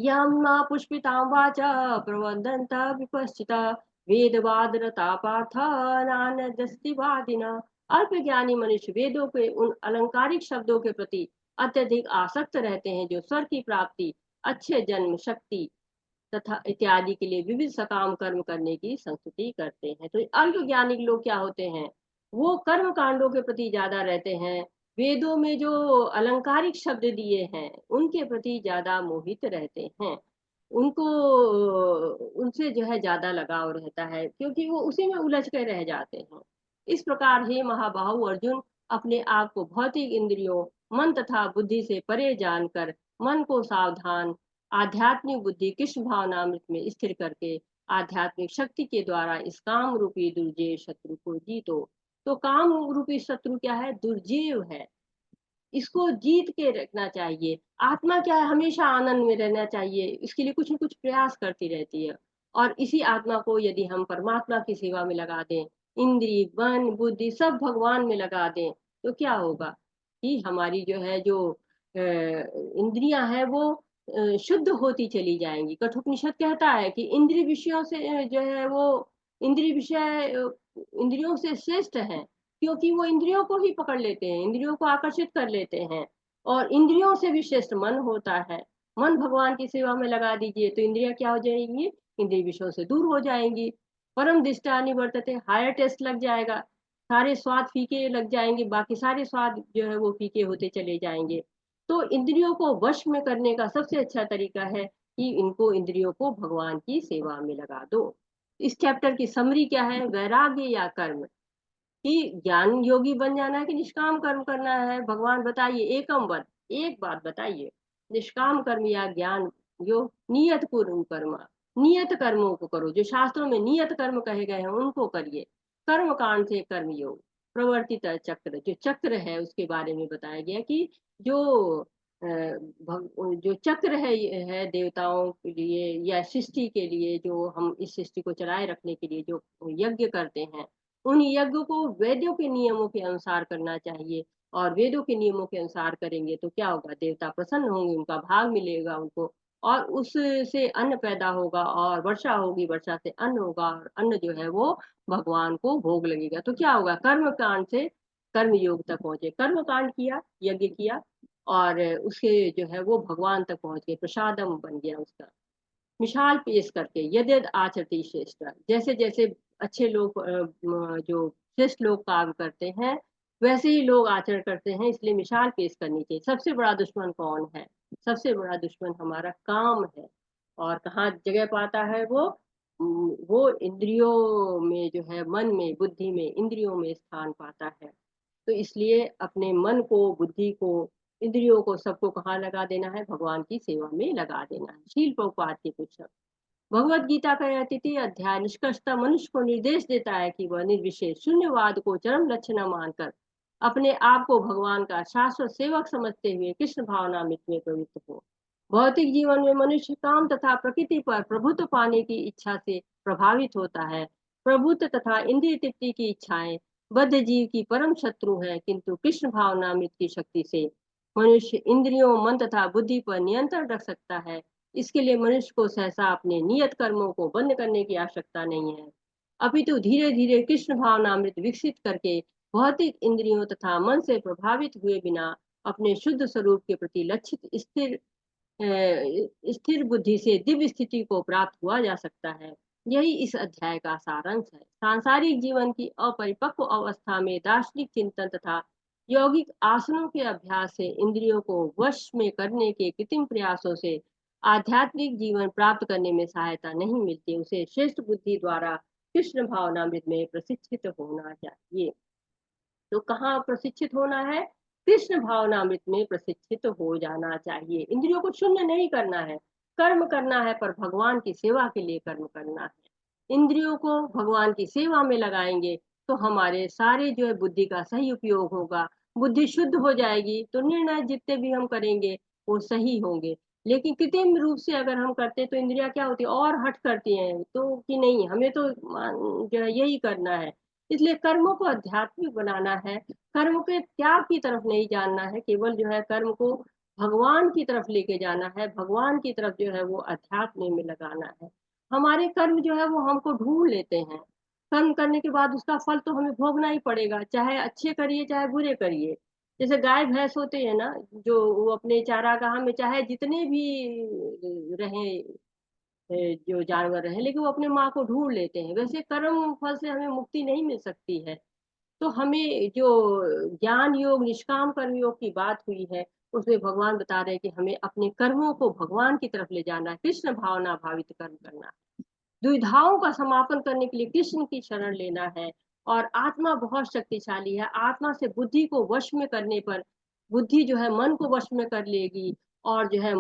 यम्ना पुष्पितां वाचा प्रवदन्त विपश्चिता वेदवादरता पार्थ नान्यदस्तिवादिना। अल्प ज्ञानी मनुष्य वेदों के उन अलंकारिक शब्दों के प्रति अत्यधिक आसक्त रहते हैं जो स्वर की प्राप्ति, अच्छे जन्म, शक्ति तथा इत्यादि के लिए विविध सकाम कर्म करने की संस्तुति करते हैं। तो अल्प ज्ञानी लोग क्या होते हैं, वो कर्म कांडों के प्रति ज्यादा रहते हैं, वेदों में जो अलंकारिक शब्द दिए हैं उनके प्रति ज्यादा मोहित रहते हैं। उनको उनसे जो है ज्यादा लगाव रहता है, क्योंकि वो उसी में उलझ कर रह जाते हैं। इस प्रकार हे महाबाहु अर्जुन, अपने आप को भौतिक इंद्रियों, मन तथा बुद्धि से परे जानकर मन को सावधान आध्यात्मिक बुद्धि कृष्ण भावनामृत में स्थिर करके आध्यात्मिक शक्ति के द्वारा इस काम रूपी दुर्जेय शत्रु को जीतो। तो काम रूपी शत्रु क्या है, दुर्जीव है। इसको जीत के रखना चाहिए। आत्मा क्या है, हमेशा आनंद में रहना चाहिए, इसके लिए कुछ न कुछ प्रयास करती रहती है। और इसी आत्मा को यदि हम परमात्मा की सेवा में लगा दें, इंद्रिय, मन, बुद्धि सब भगवान में लगा दें, तो क्या होगा कि हमारी जो है जो इंद्रियां है वो शुद्ध होती चली जाएंगी। कठोपनिषद कहता है कि इंद्रिय विषयों से जो है वो इंद्रिय विषय इंद्रियों से श्रेष्ठ है, क्योंकि वो इंद्रियों को ही पकड़ लेते हैं, इंद्रियों को आकर्षित कर लेते हैं। और इंद्रियों से भी श्रेष्ठ मन होता है। मन भगवान की सेवा में लगा दीजिए तो इंद्रियां क्या हो जाएंगी, इंद्रिय विषयों से दूर हो जाएंगी। परम दृष्टा निवर्तते, हायर टेस्ट लग जाएगा, सारे स्वाद फीके लग जाएंगे, बाकी सारे स्वाद जो है वो फीके होते चले जाएंगे। तो इंद्रियों को वश में करने का सबसे अच्छा तरीका है कि इनको इंद्रियों को भगवान की सेवा में लगा दो। इस चैप्टर की समरी क्या है, वैराग्य या कर्म, कि ज्ञान योगी बन जाना है कि निष्काम कर्म करना है, भगवान बताइए एकम वद, एक बात बताइए, निष्काम कर्म या ज्ञान योग, नियत कुरु कर्म, नियत कर्मों को करो, जो शास्त्रों में नियत कर्म कहे गए हैं उनको करिए। कर्म कांड से कर्म योग, प्रवर्तित चक्र, जो चक्र है उसके बारे में बताया गया कि जो जो चक्र है देवताओं के लिए या सृष्टि के लिए, जो हम इस सृष्टि को चलाए रखने के लिए जो यज्ञ करते हैं, उन यज्ञ को वेदों के नियमों के अनुसार करना चाहिए। और वेदों के नियमों के अनुसार करेंगे तो क्या होगा, देवता प्रसन्न होंगे, उनका भाग मिलेगा उनको, और उससे अन्न पैदा होगा और वर्षा होगी, वर्षा से अन्न होगा और अन्न जो है वो भगवान को भोग लगेगा। तो क्या होगा, कर्म कांड से कर्म योग तक पहुंचे, कर्म कांड किया, यज्ञ किया, और उसके जो है वो भगवान तक पहुंच गए, प्रसादम बन गया उसका। मिसाल पेश करके, यद्यद आचरति श्रेष्ठ, जैसे जैसे अच्छे लोग जो श्रेष्ठ लोग काम करते हैं वैसे ही लोग आचरण करते हैं, इसलिए मिसाल पेश करनी चाहिए। सबसे बड़ा दुश्मन कौन है, सबसे बड़ा दुश्मन हमारा काम है। और कहाँ जगह पाता है वो इंद्रियों में जो है, मन में, बुद्धि में, इंद्रियों में स्थान पाता है। तो इसलिए अपने मन को, बुद्धि को, इंद्रियों को, सबको कहाँ लगा देना है, भगवान की सेवा में लगा देना है। शील प्रभुपाद के कुछ शब्द, भगवत गीता का यह तृतीय अध्याय निष्कर्षतः मनुष्य को निर्देश देता है कि वह निर्विशेष शून्यवाद को चरम लक्ष्य न मानकर अपने आप को भगवान का शाश्वत सेवक समझते हुए कृष्ण भावनामृत में प्रवृत्त हो। भौतिक जीवन में मनुष्य काम तथा प्रकृति पर प्रभुत्व पाने की इच्छा से प्रभावित होता है। प्रभुत्व तथा इंद्रिय तृप्ति की इच्छाएं बद्ध जीव की परम शत्रु है, किंतु कृष्ण भावनामृत की शक्ति से मनुष्य इंद्रियों, मन तथा बुद्धि पर नियंत्रण रख सकता है। इसके लिए मनुष्य को सहसा अपने नियत कर्मों को बंद करने की आवश्यकता नहीं है, अपितु धीरे धीरे कृष्ण भावनामृत विकसित करके भौतिक इंद्रियों तथा मन से प्रभावित हुए बिना अपने शुद्ध स्वरूप के प्रति लक्षित स्थिर बुद्धि से दिव्य स्थिति को प्राप्त हुआ जा सकता है। यही इस अध्याय का सारांश है। सांसारिक जीवन की अपरिपक्व अवस्था में दार्शनिक चिंतन तथा यौगिक आसनों के अभ्यास से इंद्रियों को वश में करने के कृत्रिम प्रयासों से आध्यात्मिक जीवन प्राप्त करने में सहायता नहीं मिलती, उसे श्रेष्ठ बुद्धि द्वारा कृष्ण भावनामृत में प्रशिक्षित होना चाहिए। तो कहाँ प्रशिक्षित होना है, कृष्ण भावनामृत में प्रशिक्षित हो जाना चाहिए। इंद्रियों को शून्य नहीं करना है, कर्म करना है, पर भगवान की सेवा के लिए कर्म करना है। इंद्रियों को भगवान की सेवा में लगाएंगे तो हमारे सारे जो है बुद्धि का सही उपयोग होगा, बुद्धि शुद्ध हो जाएगी तो निर्णय जितने भी हम करेंगे वो सही होंगे। लेकिन कृत्रिम रूप से अगर हम करते तो इंद्रियां क्या होती है, और हट करती हैं, तो कि नहीं हमें तो जो है यही करना है। इसलिए कर्मों को आध्यात्मिक बनाना है, कर्म के त्याग की तरफ नहीं जानना है, केवल जो है कर्म को भगवान की तरफ लेके जाना है, भगवान की तरफ जो है वो अध्यात्म में लगाना है। हमारे कर्म जो है वो हमको ढूंढ लेते हैं, कर्म करने के बाद उसका फल तो हमें भोगना ही पड़ेगा, चाहे अच्छे करिए चाहे बुरे करिए। जैसे गाय भैंस होते हैं ना, जो वो अपने चारागाह में चाहे जितने भी रहे जो जानवर रहे, लेकिन वो अपने माँ को ढूंढ लेते हैं, वैसे कर्म फल से हमें मुक्ति नहीं मिल सकती है। तो हमें जो ज्ञान योग, निष्काम कर्म योग की बात हुई है, उसमें भगवान बता रहे हैं कि हमें अपने कर्मों को भगवान की तरफ ले जाना है, कृष्ण भावना भावित कर्म करना है, दुविधाओं का समापन करने के लिए कृष्ण की शरण लेना है। और आत्मा बहुत शक्तिशाली है, आत्मा से बुद्धि को वश में करने पर बुद्धि जो है मन को वश में कर लेगी, और जो है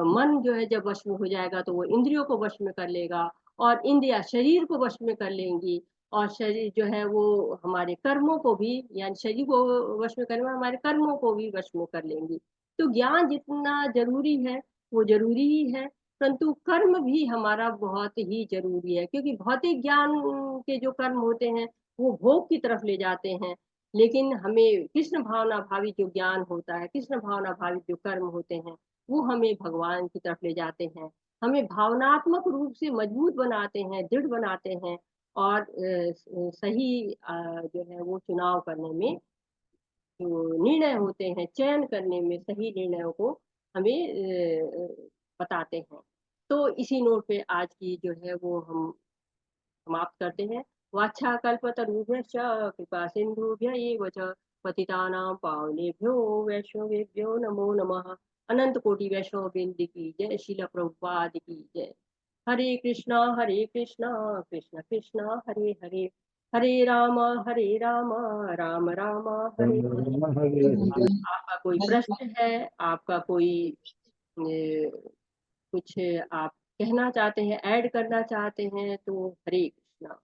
मन जो है जब वश में हो जाएगा तो वो इंद्रियों को वश में कर लेगा, और इंद्रिया शरीर को वश में कर लेंगी, और शरीर जो है वो हमारे कर्मों को भी, यानी शरीर को वश में करने में हमारे कर्मों को भी वश में कर लेंगी। तो ज्ञान जितना जरूरी है वो जरूरी ही है, परंतु कर्म भी हमारा बहुत ही जरूरी है, क्योंकि भौतिक ज्ञान के जो कर्म होते हैं वो भोग की तरफ ले जाते हैं, लेकिन हमें कृष्ण भावना भावित जो ज्ञान होता है, कृष्ण भावना भावित जो कर्म होते हैं वो हमें भगवान की तरफ ले जाते हैं, हमें भावनात्मक रूप से मजबूत बनाते हैं, दृढ़ बनाते हैं, और सही जो है वो चुनाव करने में, जो निर्णय होते हैं, चयन करने में, सही निर्णयों को हमें बताते हैं। तो इसी नोट पे आज की जो है वो हम समाप्त करते हैं। वाछाकल्पतरुभ्यश्च कृपा सिन्धुभ्य एव च पतितानां पावनेभ्यो वैष्णवेभ्यो नमो नमः। अनंत कोटि वैष्णव वृंद की जय। श्रील प्रभुपाद की जय। हरे कृष्णा कृष्ण कृष्ण हरे हरे, हरे राम राम राम हरे हरे। आपका कोई प्रश्न है, आपका कोई कुछ आप कहना चाहते हैं, ऐड करना चाहते हैं तो हरे कृष्णा।